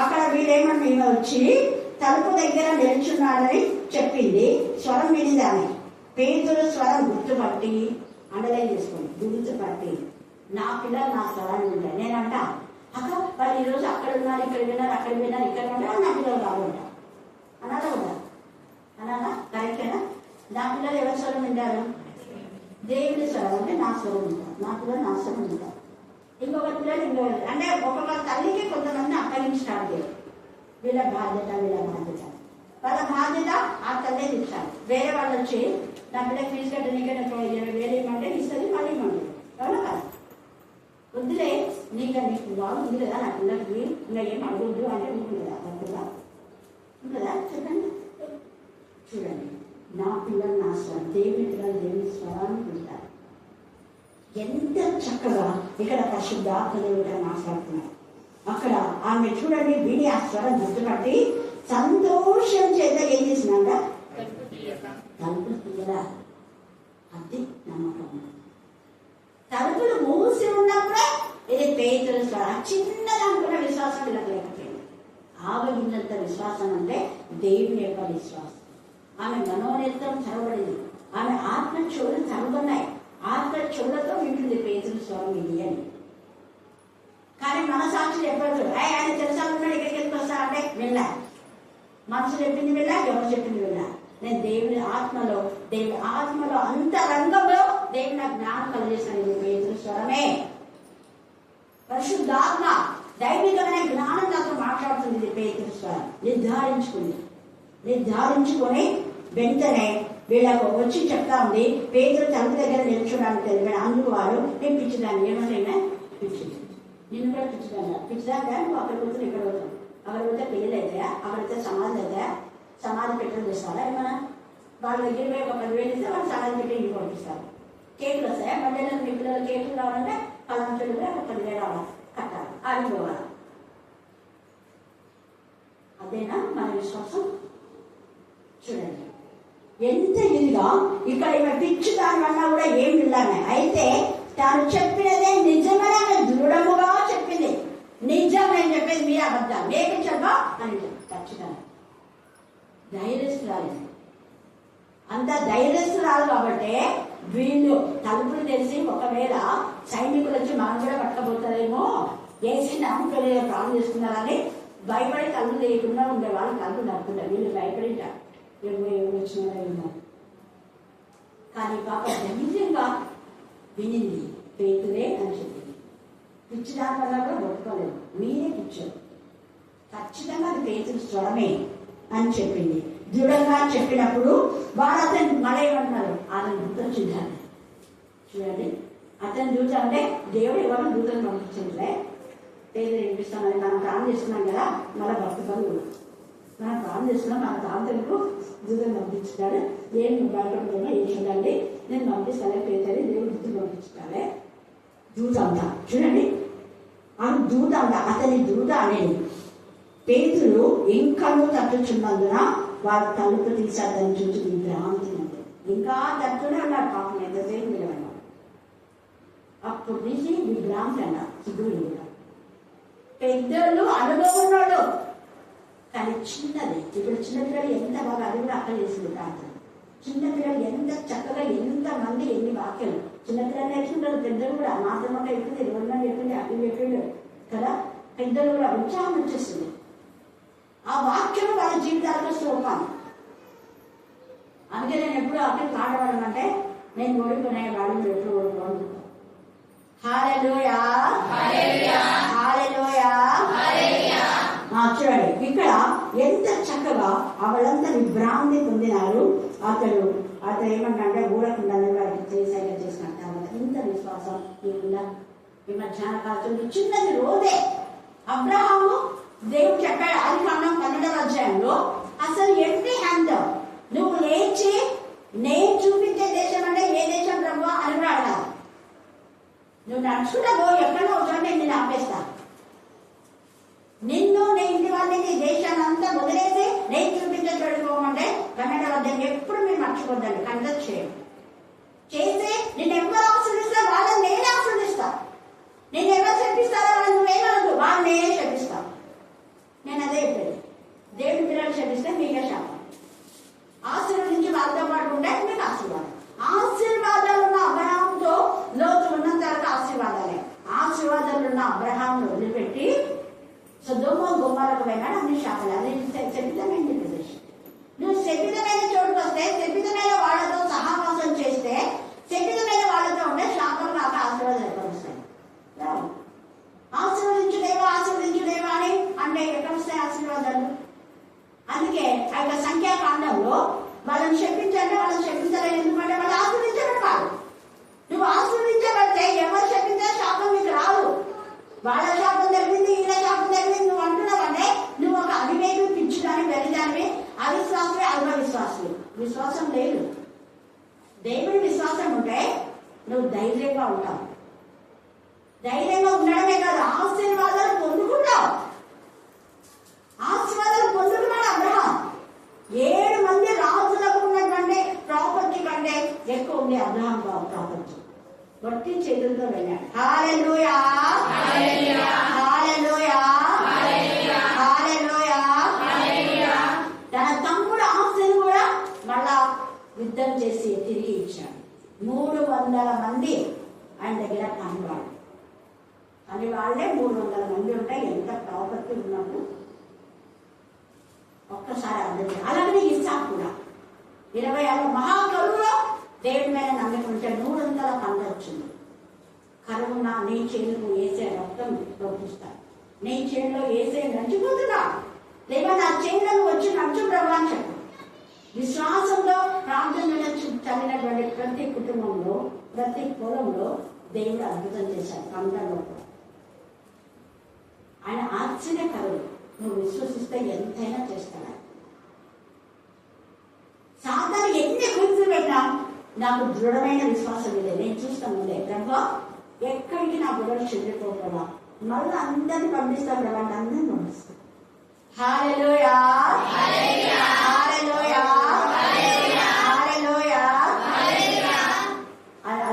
అక్కడ వీళ్ళేమన్నా మేము వచ్చి తలుపు దగ్గర నిల్చున్నాడని చెప్పింది. స్వరం వినింది ఆమె. పేదలు స్వరం గుర్తుపట్టి అండర్లైన్ చేసుకోండి, గుర్తుపట్టి నా పిల్లలు నా స్వరాన్ని ఉంటాయి. నేనంట అక్క వాళ్ళు ఈరోజు అక్కడ ఉన్నారు, ఇక్కడ విన్నారు, అక్కడ విన్నారు, ఇక్కడ ఉన్నారు, నా పిల్లలు కావాలంట అనాలా కదా, అనాలా కరెక్టేనా? నా పిల్లలు ఎవరి స్వరం వింటారు? దేవుని స్వరం అంటే నా స్వరం ఉంటారు, నా పిల్లలు నా స్వరం ఉంటారు. ఇంకొక పిల్లలు ఇంకొకరు అంటే ఒక్కొక్క తల్లికి కొంతమంది అప్పగించాడు. వీళ్ళ బాధ్యత వాళ్ళ బాధ్యత ఆ తల్లే ఇచ్చారు. వేరే వాళ్ళు వచ్చి నా పిల్లకి ఫీజు కట్టనీకే 20,000 ఇవ్వమంటే ఇస్తుంది, మళ్ళీ ఇవ్వండి. ఎవరు కాదు వద్దులే నీకు బాగుంది కదా నా పిల్లలకి ఇంకా ఏం అడగద్దు అంటే ఉంటుంది కదా తప్పుగా ఉంటుందా చెప్పండి. చూడండి, నా పిల్లలు నా స్వరం, దేవుని పిల్లలు దేవుని స్వరాన్ని వింటారు. ఎంత చక్కగా ఇక్కడ పరిశుద్ధాత్మ దేవుడు మాట్లాడుతున్నారు. అక్కడ ఆమె చూడండి విని ఆ స్వరం గుర్తుపట్టి సంతోషం చేత ఏం చేసిందంట, తలుపులు తీయరా. అది నమ్మకం. తలుపులు మూసి ఉన్నప్పుడే ఇది పేతురు స్వరం. చిన్నగా అనుకున్న విశ్వాసం వీళ్ళకి లేకపోయింది. ఆవగింజంత విశ్వాసం అంటే దేవుని యొక్క విశ్వాసం. ఆమె మనోనేత్రం చదవబడింది, ఆమె ఆత్మ చెవులు చదవబడినాయి. ఆత్మ చెవులతో వింటుంది పేతురు స్వరం ఇది అని. కానీ మన సాక్షులు ఎప్పుడు ఆయన తెలుసా ఉన్నాడు ఇక్కడికి వస్తా అంటే వెళ్ళా. మనసు చెప్పింది వెళ్ళా, ఎవరు చెప్పింది వెళ్ళా. నేను దేవుని ఆత్మలో అంత రంగంలో దేవుని నాకు జ్ఞానం కలిగేసాను. ఇది పేతురు స్వరమే. పరిశుద్ధాత్మ దైవికమైన జ్ఞానం నాతో మాట్లాడుతుంది. ఇది పేతురు స్వరం. నిర్ధారించుకొని వెంటనే వీళ్ళకు వచ్చి చెప్తా ఉంది. పేతురు తలుపు దగ్గర నిల్చోడానికి తెలిపాడు. అందుకు వారు నేను పిచ్చిదాన్ని ఏమన్నా పిచ్చింది, నిన్ను కూడా పిచ్చిదాన్ని నువ్వు అక్కడికి వస్తుంది, ఇక్కడ పోతాం. అక్కడ పోతే పెళ్ళిళ్ళు అవుతాయా, అక్కడితే సమాధులు అవుతాయా, సమాధి పెట్టడం చేస్తారా ఏమన్నా? వాళ్ళ దగ్గర పోయి ఒక 10,000 ఇస్తే వాళ్ళు సమాధి పెట్టి ఇంటికి పంపిస్తారు. కేకులు వస్తాయా, మళ్ళీ మీ పిల్లలు కేకులు రావాలంటే 10,000 కూడా 10,000 రావాలి, కట్టాలి, ఆడిపోవాలి. అదేనా మన విశ్వాసం? చూడండి ఎంత ఇదిగా ఇక్కడ ఈమె పిచ్చి దాని వల్ల కూడా ఏం విన్నామే. అయితే తాను చెప్పినదే నిజమని ఆమె దృఢముగా చెప్పింది. నిజం నేను చెప్పేది మీ అబద్ధం లేపించగా అని ఖచ్చితంగా ధైర్యస్తురాలు. అంత ధైర్యస్తురాలు కాబట్టి వీళ్ళు తలుపులు తెలిసి ఒకవేళ సైనికులు వచ్చి మనం కూడా పట్టకపోతారేమో, వేసి నమ్మకం ప్రాణం చేస్తున్నారని భయపడి తలుపులు లేకుండా ఉండేవాళ్ళు. తలుపులు నడుపుకుంటారు, వీళ్ళు భయపడింటారు ఏమో వచ్చినారా ఏమో. కానీ పాప ధైర్యంగా వినింది, పేతురే అని చెప్పింది. పిచ్చి దాని వల్ల కూడా కొట్టుకోలేదు, మీరే పిచ్చారు, ఖచ్చితంగా అది పేతురు స్వరమే అని చెప్పింది. దృఢంగా చెప్పినప్పుడు వాడు అతను మళ్ళీ ఏమంటున్నారు, అతను దూతను చూడాలి. చూడండి, అతను దూత అంటే దేవుడు ఎవరు దూతను పంపించట్లే. పేదలు వినిపిస్తామని మనం ప్రాణం చేస్తున్నాం కదా, మళ్ళీ భక్తి పనులు మనం ప్రాణం చేస్తున్నాం. మన తాతలకు దూతను పంపించుతాడు. ఏం భయపడుతున్నా ఏం చూడండి, నేను పంపిస్తానే పేదలు దేవుడు దూతను పంపించుతాడే. దూత అంతా చూడండి, అది దూత అంట, అతని దూత అనేది. పేతులు ఇంకాను తట్టుచున్నందున వారు తలుపు తీసి అతను చూసి భ్రాంతి ఉంది. ఇంకా తట్టునే ఉన్నాడు పాపం, ఎంతసేపు నిలబడినా. అప్పుడు తీసి విభ్రాంతి అన్న సిగ్గులు కూడా. పెద్దోళ్ళు అనుభవం ఉన్నాడు, కానీ చిన్నది. ఇప్పుడు చిన్నపిల్లలు ఎంత బాగా అది కూడా అక్కడ చేసింది ప్రార్థన. చిన్నపిల్లలు ఎంత చక్కగా ఎంతమంది ఎన్ని వాక్యాలు చిన్నపిల్లలు నేర్చుకుంటారు. పెద్దలు కూడా మాత్రమే చెప్పింది, 20 చెప్పింది, అవి చెప్పిండు కదా. పెద్దలు కూడా ఉత్సాహం వచ్చేస్తుంది. ఆ వాక్యం వాళ్ళ జీవితాలకు స్వరూపాన్ని. అందుకే నేను ఎప్పుడు అక్కడ పాడవాడడం అంటే నేను ఓడిపోయిన వాడు ఎప్పుడు ఓడిపోను. హల్లెలూయా హల్లెలూయా. చూడండి ఇక్కడ ఎంత చక్కగా వాళ్ళంతా విభ్రాంతి పొందినారు. అతడు ఏమంటే ఊరకుండా వారికి చేసిన తర్వాత ఇంత విశ్వాసం నీకుందా? ఈ మధ్యాహ్న కాలంలో చిన్నది రోజే అబ్రహాము దేవుడు చెప్పాడు ఆదికాండం 12వ అధ్యాయంలో, అసలు ఎంటీ హ్యాండ్ నువ్వు లేచి నేను చూపించే దేశం అంటే ఏ దేశం ప్రభు అని కూడా అడగాలి. నువ్వు నడుచుకుంటావో ఎక్కడో ఒకటి నేను ఆపేస్తా. నిన్ను నీ ఇంటి వాళ్ళని దేశాన్ని అంతా వదిలేసి నేను చూపించే చూడుకోమంటే 12వ అధ్యాయం ఎప్పుడు మీరు మర్చిపోద్దండి. కండక్ట్ చేసి నిన్ను ఎవరు ఆశ్రదిస్తా వాళ్ళని నేనే ఆశ్రదిస్తా. నేను ఎవరు చెప్పిస్తారో వాళ్ళని నువ్వేమనద్దు, వాళ్ళు నేనే చెప్పిస్తా. నేను అదే చెప్పేది, దేవుడి పిల్లలు చెప్పిస్తే మీకే శాపం. ఆశీర్వదించి వాళ్ళతో పాటు ఉంటే మీకు ఆశీర్వాదం. ఆశీర్వాదాలు ఉన్న అబ్రహాంతో లోతు ఉన్నంత వరకు ఆశీర్వాదాలే. ఆశీర్వాదాలు ఉన్న అబ్రహాంను వదిలిపెట్టి సొదొమ గొమొర్రాకు వెళ్ళాడు, అన్ని శాపాలు. అది శపితమైన ప్రదేశం. నువ్వు శపితమైన చోటుకు వస్తే, శపితమైన వాళ్ళతో సహవాసం చేస్తే, శపితమైన వాళ్ళతో ఉంటే శాపం కాక ఆశీర్వాదాలు ఎక్కడ వస్తాయి? ఆశీర్వదించుదేవా అని అంటే ఎక్కడ వస్తాయి ఆశీర్వాదాలు? అందుకే ఆ యొక్క సంఖ్యాకాండంలో వాళ్ళని శపించంటే వాళ్ళని శపించలేదు. ఎందుకంటే వాళ్ళు ఆశీర్వదించబడతారు. నువ్వు ఆశీర్వదించబడితే ఎవరు శపించే శాపం మీకు రాదు. ధైర్యంగా ఉంటాం. ధైర్యంగా ఉండడమే కాదు, ఆశీర్వాదాలు పొందుకుంటాం. ఆశీర్వాదాలు పొందుకున్నాడు అబ్రహాం. 7 మంది రాజులకు ఉన్నటువంటి ప్రాపర్టీ కంటే ఎక్కువ ఉంది అబ్రహాం ప్రాపర్టీ. వట్టి చేతులతో వెళ్ళాడు. హల్లెలూయా, హల్లెలూయా, హల్లెలూయా. తన తమ్ముడు ఆస్తిని కూడా మళ్ళా యుద్ధం చేసి తిరిగి ఇచ్చాడు. 300 మంది ఆయన దగ్గర పనివాళ్ళు. అని వాళ్ళే 300 మంది ఉంటాయి. ఎంత ప్రాపర్టీ ఉన్నప్పుడు ఒక్కసారి అర్థం. అలాగే ఇస్సాకు కూడా 26 మహాకరువులో దేవుడి మీద నమ్ముకుంటే 100 పంట వచ్చింది. కరువున నీ చేనుకు వేసే రక్తం లోపిస్తా, నీ చేనులో వేసే నడిచిపోతున్నా, లేదా నా చేనులకు వచ్చి నడుచు ప్రభు అని చెప్పు. విశ్వాసంలో ప్రార్థన చదివినటువంటి ప్రతి కుటుంబంలో, ప్రతి పొలంలో దేవుడు అద్భుతం చేశాడు. పంటలో ఆయన ఆశ్చర్యకరుడు. నువ్వు విశ్వసిస్తే ఎంతైనా చేస్తాడు. సాధారణ ఎన్ని గుర్తు పెట్టినా నాకు దృఢమైన విశ్వాసం ಇದೆ. నేను చూస్తాను ముందే ప్రభా ఎక్కడికి నా బుర్రలు చెల్లిపోతుందా, మళ్ళీ అందరిని పంపిస్తాను ప్రభా, అందరిని పంపిస్తాను. హల్లెలూయా, హల్లెలూయా, హల్లెలూయా.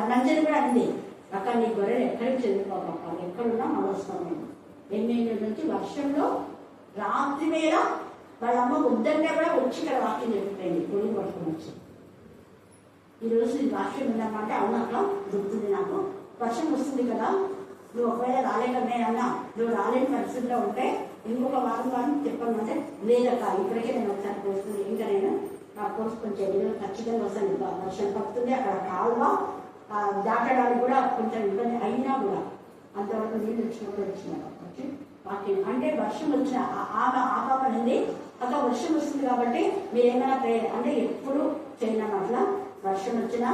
నంజని కూడా అంది, అక్కడ నీ గొర్రెలు ఎక్కడికి చెల్లిపోతాం, ఎక్కడున్నా మనం వస్తాం. మేము 8 నుంచి వర్షంలో రాత్రి వేళ వాళ్ళ అమ్మ వద్దంటే కూడా వచ్చి ఇక్కడ వాక్యం చెప్పిపోయింది. పొడి పట్టుకుని వచ్చి ఈరోజు ఈ వాక్యం ఉందన్నమాట. అవును అక్క గుర్తుంది నాకు, వర్షం వస్తుంది కదా, నువ్వు ఒకవేళ రాలేకన్నాయన్నా, నువ్వు రాలేని పరిస్థితిలో ఉంటే ఇంకొక వారం చెప్పమంటే లేదక్క ఇప్పటికే నేను ఒకసారి పోస్తుంది, ఇంకా నేను పోసుకొని చెడు ఖచ్చితంగా వస్తాను. వర్షం పడుతుంది, అక్కడ కాలువ దాటడానికి కూడా కొంచెం ఇబ్బంది అయినా కూడా అంతవరకు నీళ్ళు వచ్చినప్పుడు వచ్చి వాక్యం అంటే వర్షం వచ్చిన ఆపాపనింది అక్కడ వర్షం వస్తుంది కాబట్టి మీరేమైనా ప్రేయర్ అంటే ఎప్పుడు చేయడం అట్లా. వర్షం వచ్చినా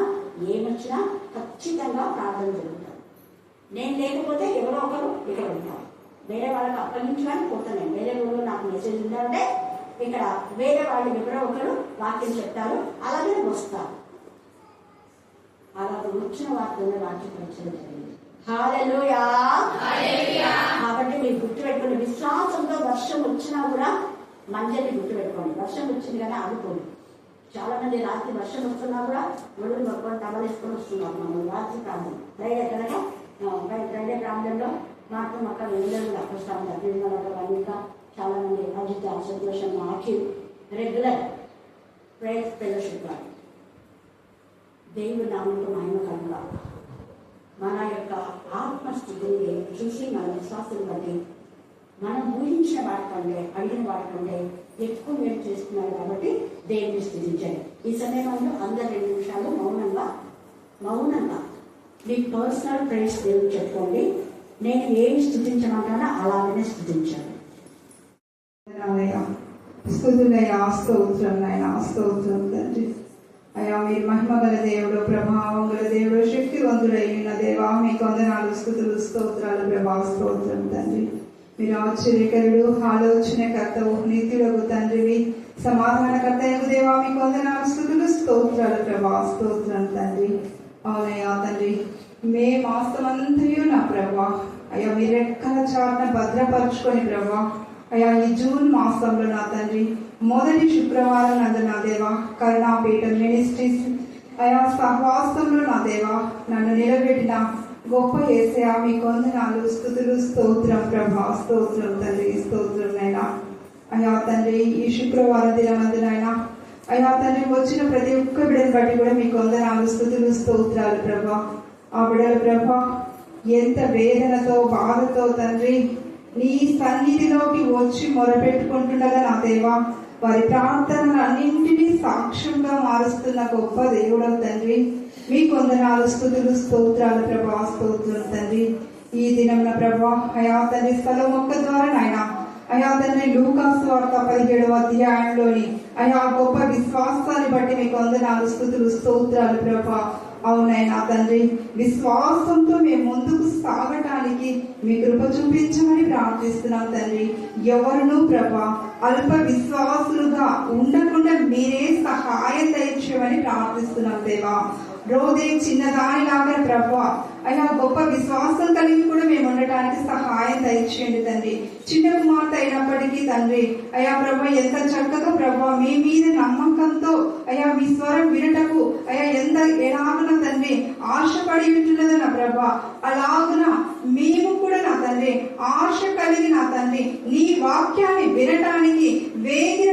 ఏమొచ్చినా ఖచ్చితంగా ప్రార్థన జరుగుతారు. నేను లేకపోతే ఎవరో ఒకరు ఇక్కడ ఉంటారు. వేరే వాళ్ళకి అప్పగించడానికి పోతాను. వేరే ఊళ్ళో నాకు మెసేజ్ ఉందంటే ఇక్కడ వేరే వాళ్ళు ఎవరో ఒకరు వాక్యం చెప్తారు, అలాగే వస్తారు. అలా వచ్చిన వాక్యంలో వాక్యం పంచడం జరిగింది. హల్లెలూయా. కాబట్టి మీరు గుర్తుపెట్టుకోండి, విశ్వాసంతో వర్షం వచ్చినా కూడా మంజని గుర్తుపెట్టుకోండి. వర్షం వచ్చింది కానీ ఆగిపోండి. చాలా మంది రాత్రి వర్షం వస్తున్నా కూడా ఒళ్ళు మొక్కలు టవలేసుకొని వస్తున్నారు. మనం రాత్రి ప్రాంతం ఫ్రైడే కనుక ఫ్రైడే ప్రాంతంలో మాత్రం అక్కడ వెళ్ళారు కూడా వస్తూ ఉంటారు. తిరుమల ఇంకా చాలా మంది అజిత సంతోషం ఆఖి రెగ్యులర్ ప్రేయర్ ఫెలోషిప్ వారు దేవుడి నామంలో మహిమ కలుగుతారు. మన యొక్క ఆత్మస్థితిని చూసి మన విశ్వాసం బట్టి మనం ఊహించిన వాటికంటే అడిగిన వాటికంటే ఎక్కువ మీరు చేస్తున్నారు కాబట్టి దేవుని స్థుతించండి. ఈ సమయంలో అందరు 2 నిమిషాలు మౌనంగా మీ పర్సనల్ ప్రైస్ దేవుడు చెప్పుకోండి. నేను ఏమి స్థుతించమంటానో అలాగనే స్థుతించాను. స్తుతులయ్యా, స్తోత్రం నాయన, స్తోత్రం తండ్రి. అయ్యా మీరు మహిమ గల దేవుడు, ప్రభావం గల దేవుడు, శక్తివంతుడై ఉన్న దేవా మీకు వందనాలు, స్తుతులు, స్తోత్రాలు ప్రభా, స్తోత్రం తండ్రి. మీరు ఆశ్చర్యకరుడు, ఆలోచనకర్తవు, నీతియుడగు తండ్రివి, సమాధానకర్తయగు దేవా మీకు వందనాలు, స్తుతులు, స్తోత్రాలు ప్రభా, స్తోత్రం తండ్రి. అవునయ్యా తండ్రి, మే మాసమంతయు నా ప్రభా అయ్యా మీరు ఎక్కడ చాటున భద్రపరుచుకొని ప్రభా అయ్యా ఈ జూన్ మాసంలో నా తండ్రి మొదటి శుక్రవారం నందు నా దేవా కరుణాపీఠం మినిస్ట్రీస్ అయా సహవాసంలో నా దేవా నన్ను నిలబెట్టిన గొప్ప యేసయ్యా మీకు వందనాలు, స్తుతులు, స్తోత్రం ప్రభా, స్తోత్రం తండ్రి, స్తోత్రం నైనా. అయ్యా తండ్రి ఈ శుక్రవారం దినమందునైనా అయ్యా తండ్రి వచ్చిన ప్రతి ఒక్క బిడ్డను బట్టి కూడా మీకు వందనాలు, స్తుతులు, స్తోత్రాలు ప్రభా. ఆ బిడ్డల ప్రభా ఎంత వేదనతో బాధతో తండ్రి నీ సన్నిధిలోకి వచ్చి మొరపెట్టుకుంటుండగా నా దేవా వారి ప్రార్థనలన్నింటినీ సాక్ష్యంగా మారుస్తున్న గొప్ప దేవుడవు తండ్రి మీకు వందనాలు, స్తుతులు, స్తోత్రాలు ప్రభా, స్తోత్రం తండ్రి. ఈ దినం ప్రభా అయా తండ్రి స్థలం ఒక్క ద్వారా నాయన అయా తండ్రి లూకా సువార్త 17వ అధ్యాయంలోని అయా గొప్ప విశ్వాసాన్ని బట్టి మీకు వందనాలు, స్తుతులు, స్తోత్రాలు ప్రభా. అవునైనా తండ్రి విశ్వాసంతో మేము ముందుకు సాగటానికి మీ కృప చూపించమని ప్రార్థిస్తున్నాం తండ్రి. ఎవరునూ ప్రభా అల్ప విశ్వాసులుగా ఉండకుండా మీరే సహాయం దయచేయమని ప్రార్థిస్తున్నాం దేవా. రోదే చిన్నదానిలాగా ప్రభా అయా గొప్ప విశ్వాసం కలిగి కూడా మేము ఉండటానికి సహాయం దయచేయండి తండ్రి. చిన్న కుమార్తె అయినప్పటికీ తండ్రి అయా ప్రభా ఎంత చక్కగా ప్రభా మీ మీద నమ్మకంతో అయా మీ స్వరం వినటకు అయా ఎంత ఎలాగున తండ్రి ఆశపడి ఉంటున్నదో నా ప్రభా, అలాగున మేము కూడా నా తండ్రి ఆశ కలిగి నా తండ్రి నీ వాక్యాన్ని వినటానికి వేగిర